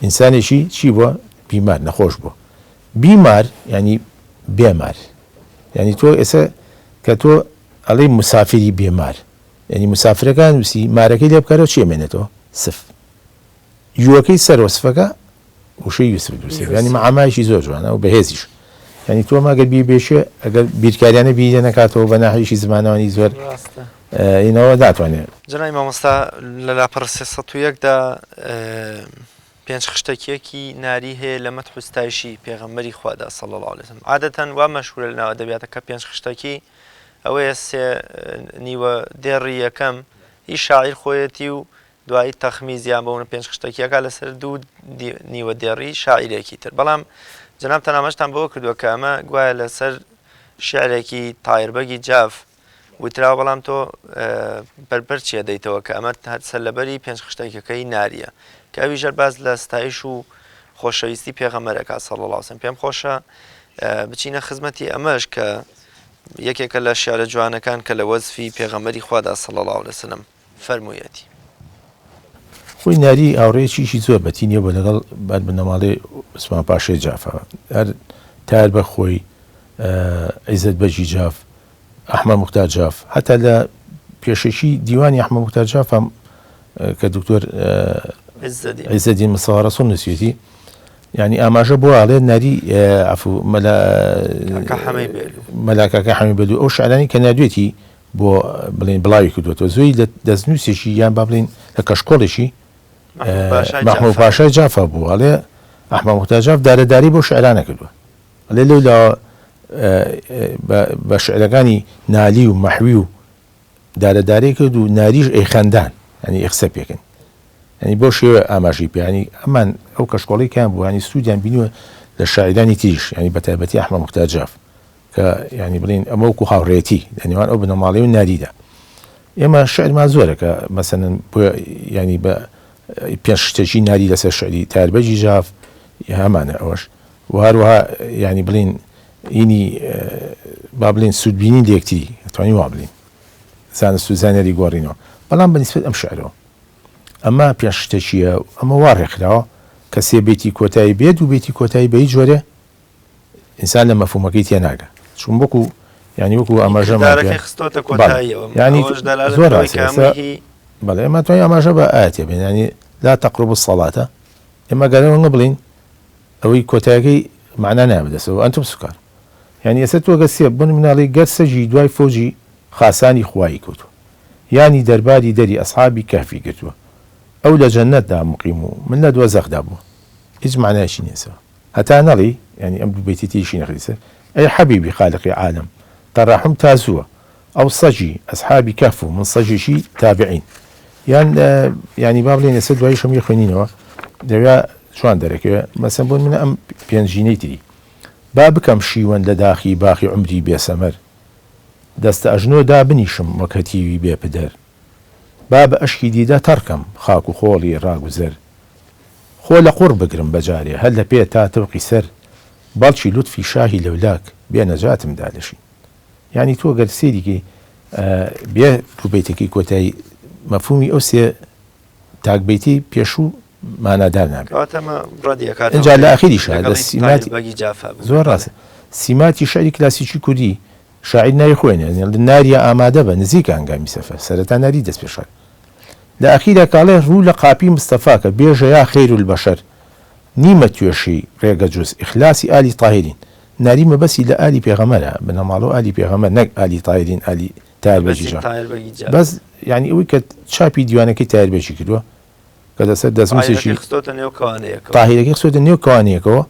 ئینسانێکی چی بووە بیمار نەخۆش بووە بیمار ینی بێمار ینی تۆ ئێستا کە تۆ ئەڵێ مسافری بێمار ینی مسافرەکان نووسی مارەکەی لێ بکارەوە چێمێنێتەوە سف یوەکەی سەر وەسفەکە وشەی یوسف دووسێ ینی معامایشی زۆر جوانە و بەهێزیش ینی تۆ ماگەر بێشێ ئەگەر بیرکاریانە بیرە نەکاتەوە بە ناحیشی زمانەوەی زۆر اینەوە داتوانێت جنای مامۆستا لە لاپەڕ 301دا 5 خشتێکیەکی ناری هەیە لە مەدح و ستایشی پێغەمبەری خوادا صلی الله علیه وسلم عادەتەن وا مەشهورە لەناو ئەدەبیاتە کە 5 خشتێکی ئەوەیە نیوە دێڕی یەکەم هیچ شاعیر خۆیەتی و دوایی تەخمیزیان بەونە 5 خشتێکیەکە لەسەر دوو نیوە دێڕی شاعیرێکی تر بەڵام جەناب تەنامەشتان بەوە کردووە کە ئەمە گوایە لەسەر شعرێکی تایربەگی جاف وتراوە بەڵام تۆ بەربەر چیە دەیتەوە کە ئەمە سەرلەبەری 5 خشتێکەکەی ناریە کە ئەوی ژەر باز لە ستایش و خۆشەویستی پێغەمبەرەکە صلی الله علیه وسلم پێم خۆشە بچینە خزمەتی ئەمەش کە یەکێکە لە شیعرە جوانەکان کە لە وەزفی پێغەمبەری خوادا صلی الله علیه وسلم فەرموویەتی خۆی ناری ئاوڕێکیشی زۆر بەتی نییە بۆ لەگەڵ بەر بنەماڵی عوسمان پاشای جافەوە هەر تار بە خۆی عیزەت بەجی جاف ئەحمەد موختار جاف هەتا لە پێشەکی دیوانی ئەحمەد موختار جاف کە دکتۆر عیزەدین مستەفا ڕەسوول نووسیەتی یعنی ئاماژە بۆ ئاڵێ ناری مەلاکەکە حەمی بەدوو ئەو شعرانی کە نادوێتی بۆ بڵێن بڵاوی کردوێتەوە زۆی لە دەستنووسێکی یان با بڵین لە کەشکۆڵێکی محموود پاشای جافە بوو ئەڵێ ئەحمەد موختار جاف دارەداری بۆ شعرانە کردووە ئەڵێ لەو لە بە شعرەکانی نالی و مەحوی و دارەداری کرد و ناریش ئەیخەندان ینی ئەخسە پێکەن ینی بۆ شێوە ئاماژی پێیانی ئەمان ئەو کەشکۆڵی کام بوو ینی سوودیان بینوە لە شاعرانی تریش ینی بە تایبەتی ئەحمەد موختار جاف کە ینی بڵین ئەمە وەکو هاوڕێتی لەنێوان ئەو بنەماڵی و ناریدا ئێمە شعرمان زۆرە کە مەسەلەن بۆ ینی بە 5 شتێکی ناری لەسەر شعری تاربەجی جاف هەمانە ئەوەش و هەروەها ینی بڵین اینی با بڵین سوودبینی لە یەکتری ئەتوانین وا بڵین زانست و زانیاری گۆڕینەوە بەڵام بەنسبەت ئەم شعرەوە ئەمە 5 شتێکیە ئەمە وا ڕێکخراوە کە سێ بێتی کۆتایی بێت و بێتی کۆتایی بە هیچ جۆرە ئینسان لە مەفهومەکەی تێناگە چون وەکو ینی وەکو ئاماژەمان ینی زۆر بەڵێ ئێمە توانین ئاماژە بە ئاەتێ بێن ینی لا تەقربوا الصەڵاتە ئێمە گەرەوە بڵین ئەوەی کۆتایەکەی معنا نامەدەسەوە ئەنتم سوکار ینی ئێستا تۆ گە سێ بن مناڵی گەرسەجی دوای فۆجی خاسانی خوایی کەوتووە ینی دەرباری دەری ئەسحابی کەهفی گرتووە ئەو لە جەنەتدا مقیم و من لە دۆزەخدا بووە هیچ معنایشی نییەسەوە هەتا نەڵی ینی ئەم دوو بەیتی تێشی نەخریسە ئەی حەبیبی خالقی عالم تەڕەحم تازووە ئەو سەجی ئەسحابی کەهف و من سەجێکی تابعین یان ینی با بڵێن ئێستا دوای شەمی خوێنینەوە دەوێت جوان دەرەکەوێت مەسەن بۆن منە ئەم پێنجینەی تری با بکەم شیوەن لە داخی باخی عمری بێسەمەر دەستە ئەژنۆدا بنیشم وەک هەتیوی بێپدەر با بە ئەشکی دیدە تەڕکەم خاک و خۆڵی ڕاگوزەر خۆ لە قوڕ بگرم بەجارێ هەر لە پێ تا تەوقی سەر باڵکی لوتفی شاهی لەولاک بێ نەجاتم دالەشی یعنی تۆ گەر سێریکی بێ کوبیتێکی کۆتایی مەفهومی ئەو سێ تاکبیتی پێشوو مانادار نابێت اینجا لە ئاخریشە لە سیماتی زۆر ڕاستە سیماتی شعری کلاسیکی کوردی شاعیر ناری خوێنێ ناریە ئامادە بە نزیک ئەنگامی سەفەر سەرەتا ناری دەست پێشە لە ئەخیرە کاڵێ ڕوو لە قاپی مستەفاکە بێژە یا خەیر البەشەر نیمە توێشی ڕێگە جوز ئیخلاسی ئالی تاهرین ناری مەبەسی لە ئالی پێغەمەرە بنەماڵۆ ئالی پێغەمەر نەک ئالی تاهرین ئالی تایربەجیژە بەس یعنی ئەوەی کە چاپی دیوانەکەی تایربەجی کردووە کە دەسەر دەستموسێکی تاهیرەکەی خستۆتە نێو کەوانەیەکەوە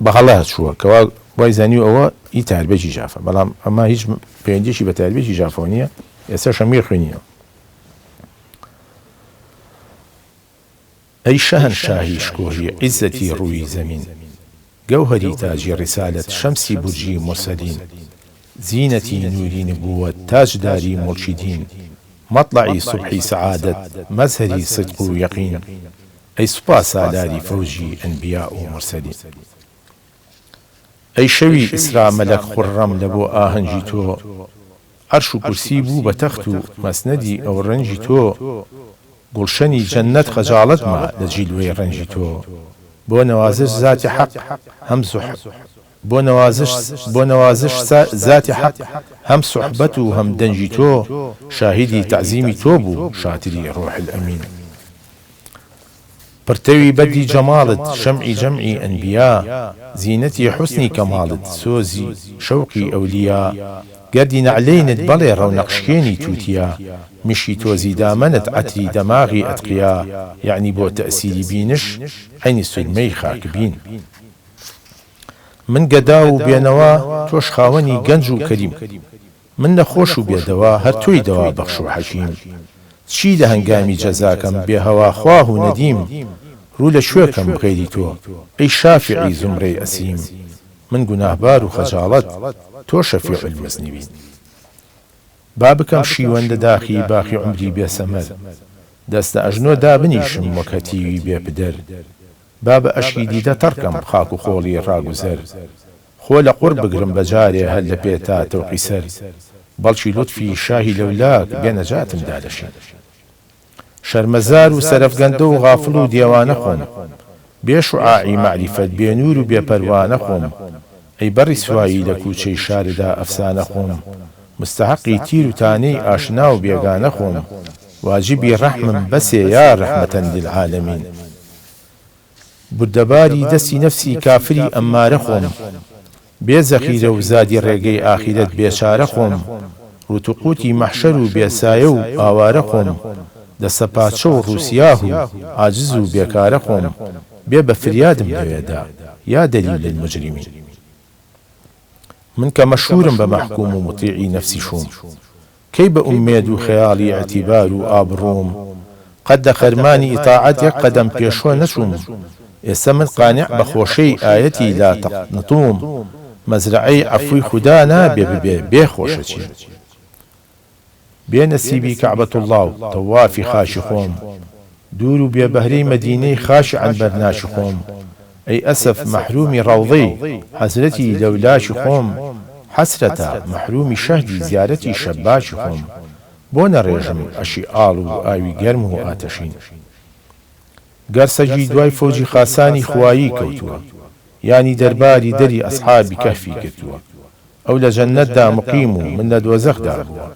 بەغەڵا چووە کەوا وای زانی ئەوە ئی تایربەجی ژافە بەڵام ئەمە هیچ پەیوەندیشی بە تایربەجی ژافەوە نییە ئێستا شەمیر خوێنیەوە ئەی شەهەنشاهی شکۆهی عیزەتی ڕووی زەمین گەوهەری تاجی ڕیسالەت شەمسی بورجی مرسەلین زینەتی نوری نبووەت تاجداری مڵکی دین مەطلعی سوبحی سەعادەت مەزهەری صدق و یەقین ئەی سوپا سالاری فەوجی ئەنبیا و مرسەلین ئەی شەوی ئیسرا مەلەک خوڕەم لە بۆ ئاهەنگی تۆ عەرش و کورسی بوو بە تەخت و مەسنەدی ئەو ڕەنجی تۆ گوڵشەنی جەنەت خەجاڵەتمە لە جیلوەی ڕەنجی تۆ بۆ نەوازش ذاتی حەق هەم بۆ نەوازش ذاتی حەق هەم سوحبەت و هەم دەنجی تۆ شاهیدی تەعزیمی تۆ بوو شاتری ڕۆح الئەمین پرتەوی بەدی جەماڵت شەمعی جەمعی ئەنبیا زینەتی حوسنی کەماڵت سۆزی شەوقی ئەولیا گەردی نەعلەینت بەڵێ ڕەونەقشکێنی تووتیا مشی تۆزی دامەنت عەتری دەماغی ئەتقیا یعنی بۆ تەئسیری بینش عەینی سولمەی خاکبین من گەدا و بێنەوە تۆش خاوەنی گەنج و کەریم من نەخۆش و بێدەوا هەر تۆی دەوا بەخش و حەکیم چی لە هەنگامی جەزاکەم بێ هەوا خواه و نەدیم ڕوو لە شوێکەم بغێری تۆ ئەی شافعی زومرەی ئەسیم من گوناهبار و خەجاڵەت تۆ شەفیع المذنبین با بکەم شیوەن لە داخی باخی عمری بێسەمەر دەستە ئەژنۆ دابنیشم وەک هەتیوی بێپدەر با بە ئەشکی دیدە تەڕکەم خاک و خۆڵی ڕاگوزەر خۆ لە قوڕ بگرم بەجارێ هەر لە پێ تا تەوقی سەر بەڵکی لوتفی شاهی لەولاک بێ نەجاتم دادەشین شەرمەزار و سەرەفگەندە و غافڵ و دیێوانە خۆم بێ شوعاعی معریفەت بێ نور و بێپەروانە خۆم ئەی بەڕی سوایی لە کوچەی شاردا ئەفسانە خۆم مستحقی تیر و تانەی ئاشنا و بێگانە خۆم واجبی ڕەحمم بەسێ یا ڕەحمەتەن للعالەمین بودەباری دەستی نەفسی کافری ئەممارە خۆم بێ زەخیرە و زادی ڕێگەی ئاخیرەت بێچارە خۆم ڕوتوقوتی مەحشەر و بێسایە و ئاوارە خۆم دەستە پاچە و ڕووسیاه و عاجز و بێکارە خۆم بێ بە فریادم لەوێدا یا دەلیل للمجرمین من کە مەشهورم بە مەحکوم و مطیعی نەفسی شوم کەی بە ئومێد و خەیاڵی ئەتیبار و ئابڕۆم قەد لە خەرمانی ئیتاعەت یەک قەدەم پێشۆ نەچووم ئێستا من قانع بە خۆشەی ئایەتی لا تەقنەتوم مەزرعەی عەفوی خودا نابێ ببێ بێ خۆشەچی بێ نەسیبی کەعبەت الله و تەوافی خاشی خۆم دوور و بێبەهرەی مەدینەی خاشی عن بەرناشی خۆم ئەی ئەسف مەحرومی ڕەوضەی حەزرەتی لەولاشی خۆم حەسرەتە مەحرومی شەهدی زیارەتی شەباشی خۆم بۆ نەڕێژم ئەشی ئاڵ و ئاوی گەرم و ئاتەشین گەرسەجی دوای فۆجی خاسانی خوایی کەوتووە یانی دەرباری دەری ئەسحابی کەهفی کردووە ئەو لە جەنەتدا مقیم و من لە دۆزەخدا بووە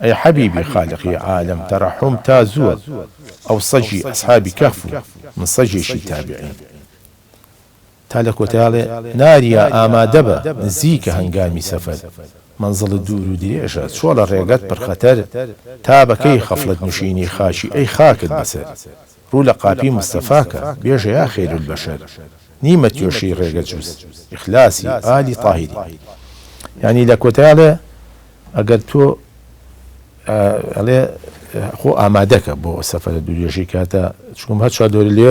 ئەی حەبیبی خالقی عالم تەڕەحوم تا زووە ئەو سەجی ئەسحابی کەهف و من سەجێکی تابعین تا لە کۆتاڵێ ناریە ئامادە بە نزیکە هەنگامی سەفەر منزڵ دوور و درێژە چۆ لە ڕێگەت پرخەتەر تا بەکەی خەفڵت نوشینی خاشی ئەی خاکت بەسەر ڕوو لە قاپی مستەفاکە بێژە یا خێر البەشەر نیمە توێشی ڕێگە جووس ئیخلاسی ئالی تاهیری ینی لە کۆتایڵێ ئەگەر تۆ ئەڵێ خۆ ئامادەکە بۆ سەفەرە دوورێژی کاتە چکم هەر چوار دۆری لێ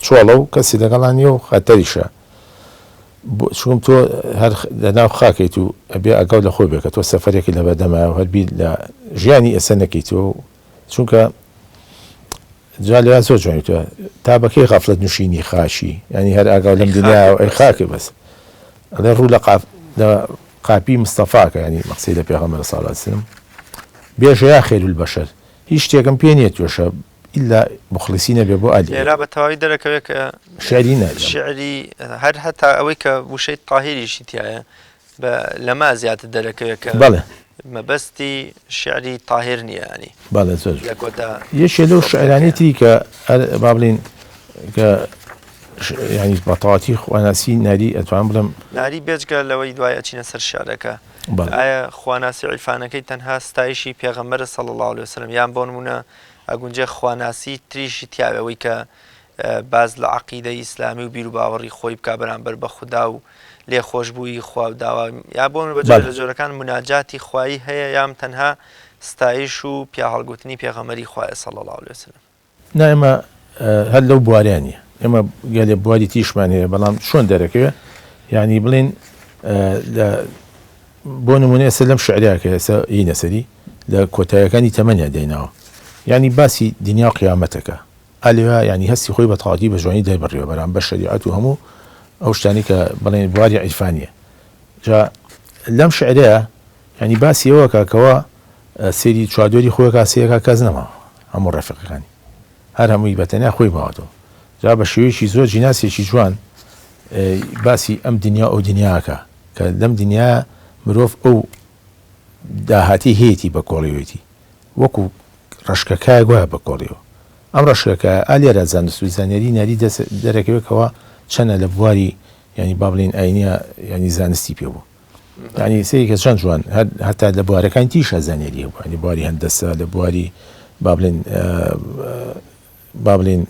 چۆڵە و کەسی لەگەڵانیە و خەتەریشە چکم تۆ هەر لەناو خاکەیت و ئەبێ ئەگەڵ لە خۆی بێ کە تۆ سەفەرێکی لە بەردەمە و هەربی لە ژیانی ئێستا نەکەیتەوە چونکە جا لێ زۆر جوانیتەوە تا بەکەی غەفڵەت نوشینی خاشی ینی هەر ئاگاو لەم دنیا و ئەی خاکە بەس ئەڵێ ڕوو لە قاپی مستەفاکە ینی مەقسەی لە پێغەمبەر صلی الله علیه وسلم بێژە یا خێر البەشەر هیچ شتێکم پێ نییە توێشە ئیلا مخلصینە بێ بۆ ئالی لێرا بە تەواوی دەرەکەوێت کە شعری نە شعری هەر هەتا ئەوەی کە وشەی تاهیریشی تایە لەما زیاتر دەرەکەوێت کە بەڵێ مەبەستی شعری تاهیر نییە ینی بەڵێ زۆر لە کۆتا یەکێ لەو شعرانی تری کە با بڵێن کە ینی بەتەواتی خواناسی ناری ئەتوان بڵم ناری بێجگە لەوەی دوای ئەچینە سەر شعرەکە ئایا خواناسی عیرفانەکەی تەنها ستایشی پێغەمبەرە صلی الله علیه وسلم یان بۆ نمونە ئەگونجێ خواناسی تریشی تیاوەوەی کە باز لە عەقیدەی ئیسلامی و بیر و باوەڕی خۆی بکا بەرامبەر بە خودا و لێ خۆشببووی خوا و داوا یا بۆ بەجێ لە جۆرەکان مناجاتی خوایی هەیە یام تەنها ستایش و پیا هەڵگوتنی پێغەمبەری خوایە صلی الله علیه وسلم نا ئێمە هەر لەو بواریانە ئێمە گەلێ بواری تیشمان هەیە بەڵام چۆن دەرەکەوێت ینی بڵێن بۆ نمونە ئێستا لەم شعرەکە ئێستا ئینە سەری لە کۆتاییەکانی تەمەنیا دێناوە ینی باسی دنیا و قیامەتەکە ئالێوە ینی هەستی خۆی بە تەواوی بە جوانی دەربڕێەوە بەرامبەر شەریعەت و هەموو ئەو شتانی کە بڵێن بواری عیرفانیە جا لەم شعرەیە ینی باسی ئەوە کاکەوە سێری چوادۆری خۆی کاسەیەکە کەس نەما هەموو ڕەفیقەکانی هەر هەمووی بەتەنیا خۆی باوەتەوە جا بە شێوەیەکی زۆر جیناسێکی جوان باسی ئەم دنیا ئەو دنیاکە کە لەم دنیا مرۆڤ ئەو داهاتی هەیەی بە کۆڵیوێتی وەکو ڕشکەکای گوایە بە کۆڵیەوە ئەم ڕشکەکە ئالێرە زانست و زانیاری ناری دەرەکەوێتەوە چەنە لە بواری ینی با بڵێن ئاینە ینی زانستی پێ بوو ینی سەیەکە چەند جوان هەتا لە بوارەکان تیشە زانیاری هەبوو ینی بواری هەندەسە لە بواری با بڵێن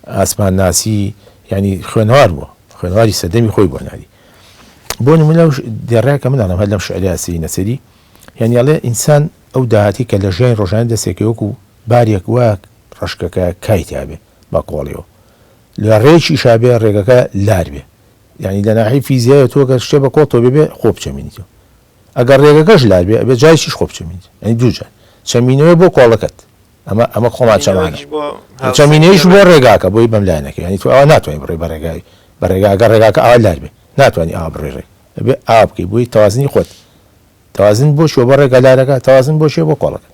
ئاسمان ناسی ینی خوێنەوار بووە خوێنەواری سەردەمی خۆی بۆ ناری بۆ نمونە دێڕایکە مناڵم هەر لەم شعراسی نەسەری ینی ئەڵێ ئینسان ئەو داهاتی کە لە ژیانی ڕۆژانە دەسێکەوەکو بارێک وە ڕشکەکە کایتابێ بە کۆڵیەوە لە ڕێکی شابێ ڕێگەکە لار بێ ینی لە ناحی فیزیایە تۆ گەر شتێ بە کۆڵتۆ بێ خۆ بچەمینیتەوە ئەگەر ڕێگەکەش لار بێ ئەبێ جایشیش خۆ بچەمینیت ینی دووجار چەمینەوەی بۆ کۆڵەکەت ئەمە خۆمان چەمانە چەمینەیەش بۆ ڕێگاکە بۆی بەم لایەنەکە ینی تو ئەوە ناتوانین بڕێ بە ڕێگای بە ڕێگاگە ڕێگاکە ئاوا لار بێ ناتوانانی ئاوا بڕێڕێ ئەبێ ئاوا بکەی بۆی تەوازنی خۆت تەوازن بۆ شوە بە ڕێگە لارەکە تەوازن بۆ شێ بۆ کۆڵەکە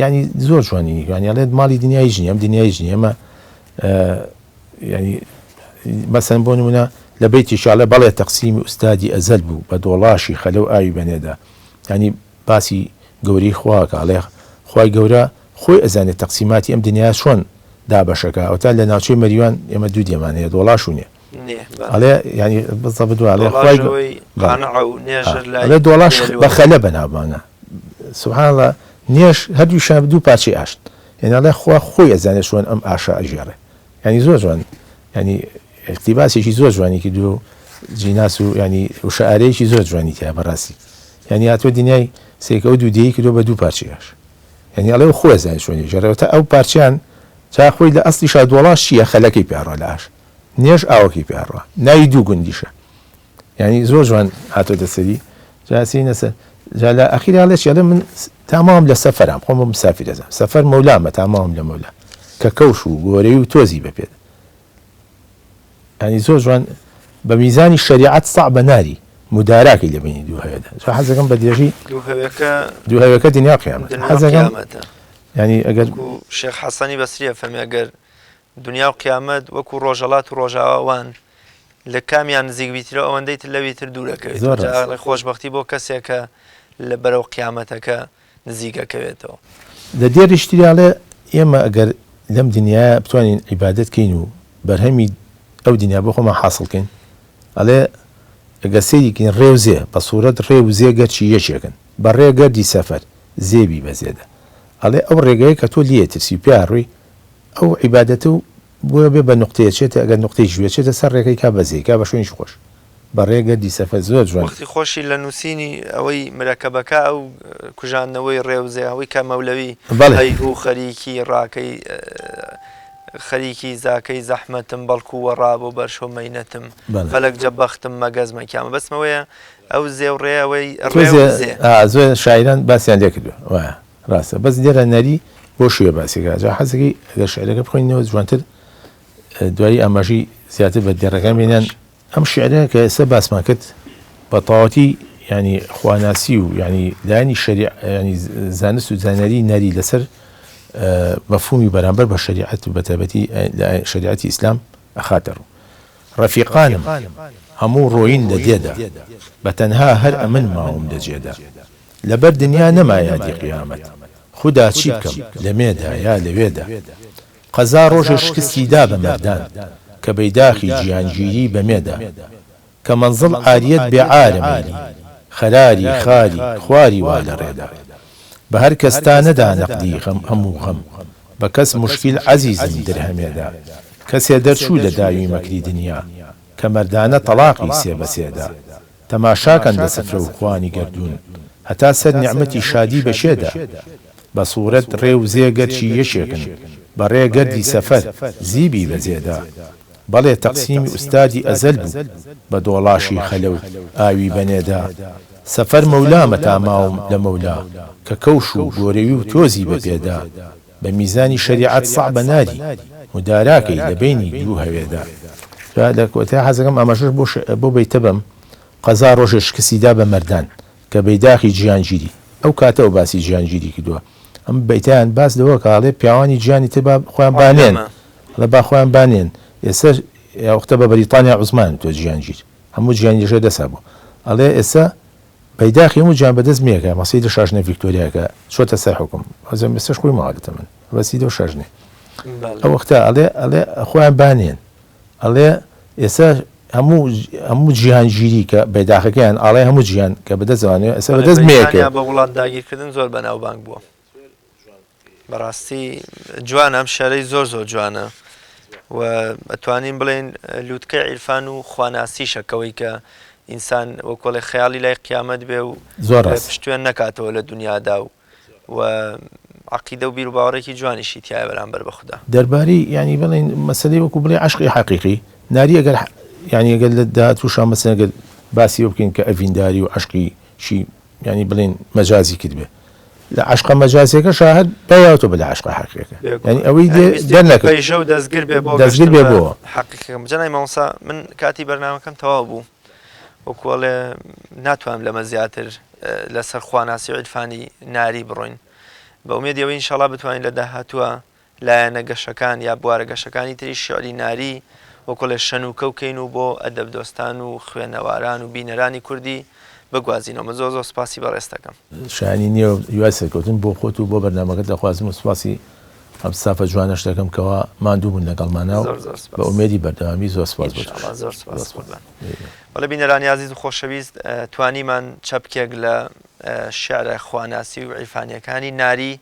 ینی زۆر جوانی ینیڵێت ماڵی دنیای ژنی ئەم دنیای ژنی ئەمە ینی مەسەن بۆ نمونە لە بەیتی شاڵە بەڵێ تەقسیمی ئوستادی ئەزەل بوو بە دۆڵاشی خەلە و ئاوی بەنێدا ینی باسی گەوری خواکە ئەڵێ خوای گەورە خۆی ئەزانێت تەقسیماتی ئەم دنیا چۆن دابەشەکە ئەوتا لە ناوچەی مەریوان ئێمە دوو دێمان هەیە دۆڵاش و نییە ئەڵێ ینی بزە بدووە ئەڵێ ئەڵێ دۆڵاش بە خەلە بەناوبانە سوبحانەڵڵا نێش هەردووشان دوو پارچەی ئاشت ینی ئەڵێ خوا خۆی ئەزانێت چۆن ئەم ئاشە ئەژێڕێ ینی زۆر جوان ینی اقتیباسێکی زۆر جوانی کردو و جیناس و ینی شعارەیەکی زۆر جوانی تیا بەڕاستی ینی هاتووە دنیای سێکە و دوو دێی کردو بە دوو پارچەی ئاش ینی ئەڵێ خۆی ئەزانێت چۆنی ژێڕێتە ئەو پارچیان جا خۆی لە ئەسڵی شا دۆڵاش چییە خەلەکەی پیاڕۆ لە ئاش نێش ئاوەکەی پیاڕۆ ناوی دوو گوندیشە ینی زۆر جوان هاتۆ دەسەری جاسی نەسەر جا لە ئەخیرا لێ چێڵێ من تامام لە سەفەرام خۆم بۆ مسافر دەزانم سەفەر مەولامە تامام لە مەولا کە کەوش و گۆرەی و تۆزی بەپێدا ینی زۆر جوان بە میزانی شەریعەت سەع بە ناری مداراکی لە بینی دوو هەوێدا جا حەزەکەم بە درێژی دوو هەوێکە دنیا قیامەت حەزەکەم ینی ئەگەر شێخ حەسەنی بەسریە فەرمی ئەگەر دنیا و قیامەت وەکو ڕۆژەڵات و ڕۆژاوان لە کامیان نزیک بیترە ئەوەندەی تر لەویتر دوورەکەوێت خۆشببختی بۆ کەسێکە لە بەرەو قیامەتەکە نزیکەکەوێتەوە لە دێریشتیاڵێ ئێمە ئەگەر لەم دنیا بتوانین عیبادەت کەین و بەرهەمی ئەو دنیا بۆ خۆمان حاصڵکەین ئەڵێ ئەگە سەیریکن ڕێوزێ بە سوورەت ڕێ و زێ گەرچی یەکێکن بە ڕێگەردی سەفەر زێبی بەزێدە ئەڵێ ئەو ڕێگەیە کە تۆ لێ ترسی و پیا ڕووی ئەو عیبادەتە و بۆە بێ بە نقطەیەچێتە ئەگەر نقطەی ژوێچێتە سەر ڕێگەی کا بەزێ کا بە شوێنی خۆش بە ڕێگەردی سەفەر زۆر جوان وەختی خۆشی لە نووسینی ئەوەی مرەکەبەکە ئەو کوژانەوەی ڕێوزێ ئەوەی کە مەولەوی هەیهوو خەریکی ڕاکەی خەریکی زاکەی زەحمەتم بەڵکو وەڕابوو بەرشۆ مەینەتم فەلەک جەبەختم مەگەزمە کامە بەسمەوەیە ئەو زێ و ڕێەوەی زۆر شاعران باسییان لێ کردووە وایە ڕاستە بەس دیێرە نەری بۆ شوێ باسیێکا جا حەزەکەی ئەگەر شعرەکە بخۆینەوە جوانتر دوایی ئاماژی زیاتر بە دیێڕەکان بێنیان ئەم شعرەیە کە ئێستا باسمان کرد بە تەواوەتی ینی خواناسی و ینی لایەنی ینی زانست و زانەری نەری لەسەر مەفهومی بەرامبەر بە شریعەت و بەتایبەتی شریعەتی ئیسلام ئەخاتە ڕوو ڕەفیقانم هەموو ڕۆین لە دێدا بە تەنها هەر ئەمن ماوم دەجێدا لەبەر دنیا نەما یادی قیامەت خوددا چی بکەم لە مێدا یا لەوێدا قەزا ڕۆژە شکستیدا بە مەردان کە بەیداخی گیانگیری بە مێدا کە مەنزڵ ئاریەت بێعارە مێلی خەراری خالی خواری وا لە ڕێدا بە هەر کەستا نەدا نەقدی هەموو غەم بە کەس مشکیل عەزیزم درهەمێدا کەسێ دەرچوو لە داوی مەکری دنیا کە مەردانە تەلاقی سێ بەسێدا تەماشاکەن لە سفرە و خوانی گەردوون هەتا سەر نیعمەتی شادی بەشێدا بە سوورەت ڕێ و زێ گەرچی یەشێکن بە ڕێگەردی سەفەر زیبی بەزێدا بەڵێ تەقسیمی ئوستادی ئەزەل بوو بە دۆڵاشی خەلە و ئاوی بەنێدا سەفەر مەولامە تا ماوم لە مەولا کە کەوش و گۆرەوی و تۆزی بەپێدا بە میزانی شەریعەت سەعبە ناری مداراکەی لە بینی دوو هەوێدا لە کۆتای حەزەکەم ئاماژەش بۆ بەیتە بەم قەزا ڕۆژە شکستیدا بە مەردان کە بەیداخی گیانگیری ئەو کاتەوە باسی گیانگیری کردووە ئەم بەیتیان باس لەوە کاڵێ پیاوانی گیانی تر خۆیان بانێن لە با خۆیان بانێن ئێستا وەختە بە بەریتانیا عوزمان تۆ گیانگیر هەموو گیانگیرشە دەسا بوو ئەڵێ ئێستا بەیداخی هەموو گیان بەدەست مێکە مەسی لە شاژنە ڤیکتۆریاکە چۆتە سەر حکم ئەزم ئێستاش خۆی ماڵێتە من بەسی دە شاژنێ ئەو وەختە ئەڵێ خۆیان بانێن ئەڵێ ئێستا هەموو جیهانگیری کە بەیداخەکەیان ئاڵێ هەموو جیان کە بەدەستوانێت ئێستا بەدەست مێکە بە وڵات داگیرکردن زۆر بەناوبانگ بووە بەڕاستی جوان ئەم شارەی زۆر جوانە و ئەتوانین بڵێن لووتکەی عیرفان و خواناسی شەکەوەی کە ئینسان وەکۆڵی خەیاڵی لای قیامەت بێ و پشتوێن نەکاتەوە لە دنیادا و عقیدە و بیر و باوەڕێکی جوانیشی تایە بەرامبەر بە خوددا دەربارەی ینی بڵێن مەسەلەی وەکو بڵێ عشقی حەقیقی ناری ئەگەر ینی ئەگەر لە داهاتووشان مەسەلەن ئەگەر باسی ئەو بکەین کە ئەڤینداری و عشقی شی ینی بڵێن مەجازی کرد بێ لە عشقە مەجازیەکە شاهد بەیاوتۆ بە لە عشقە حەقیقەکە ینی ئەوەی دەرنەکرد پەیژە و دەستگیر بێ بۆ حەقیقەکەم جەنای مامۆستا من کاتی بەرنامەکەم تەواو بوو وەکوڵێ ناتوانم لەمە زیاتر لەسەر خواناسی و عیرفانی ناری بڕۆین بە ئومێدی ئەوەی ئینشاڵڵا بتوانین لە داهاتووە لایەنە گەشەکان یا بوارە گەشەکانی تری شیعری ناری وەکۆڵێ شەنوکە وکەین و بۆ ئەدەبدۆستان و خوێنەواران و بینەرانی کوردی بگوازینەوە زۆر سپاسی بەڕێز دەکەم شانی نییە یوای سەرکەوتن بۆ خۆت و بۆ بەرنامەکەت دەخوازم و سپاسی ئەم سافە جوانەش دەکەم کەەوە ماندوو بوون لەگەڵمانەوە بە ئومێدی بەردەوامی زۆر سپاس بەڵێ بینەرانی عەزیز و خۆشەویست توانیمان چەپکێک لە شیعرە خواناسی و عیرفانیەکانی ناری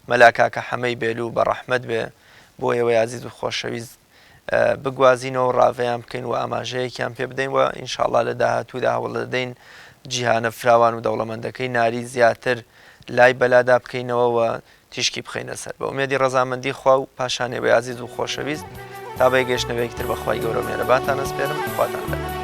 مەلاکاکە حەمەی بێلوو بە ڕەحمەت بێ بۆ ئێوەی عەزیز و خۆشەویست بگوازینەوە ڕاوەیان بکەین و ئاماژەیەکیان پێ بدەین و ئینشاءڵڵا لە داهاتوودا هەوڵ دەدەین جیهانە فراوان و دەوڵەمەندەکەی ناری زیاتر لای بەلادا بکەینەوە و تیشکی بخەینە سەر بە ئومێدی ڕەزامەندی خوا و پاشانێوەی عەزیز و خۆشەویست تا بەیگەشتنەوەیەکتر بەخوای گەورە مێرەبانتان ئەسپێرم خواتان لەگەڵ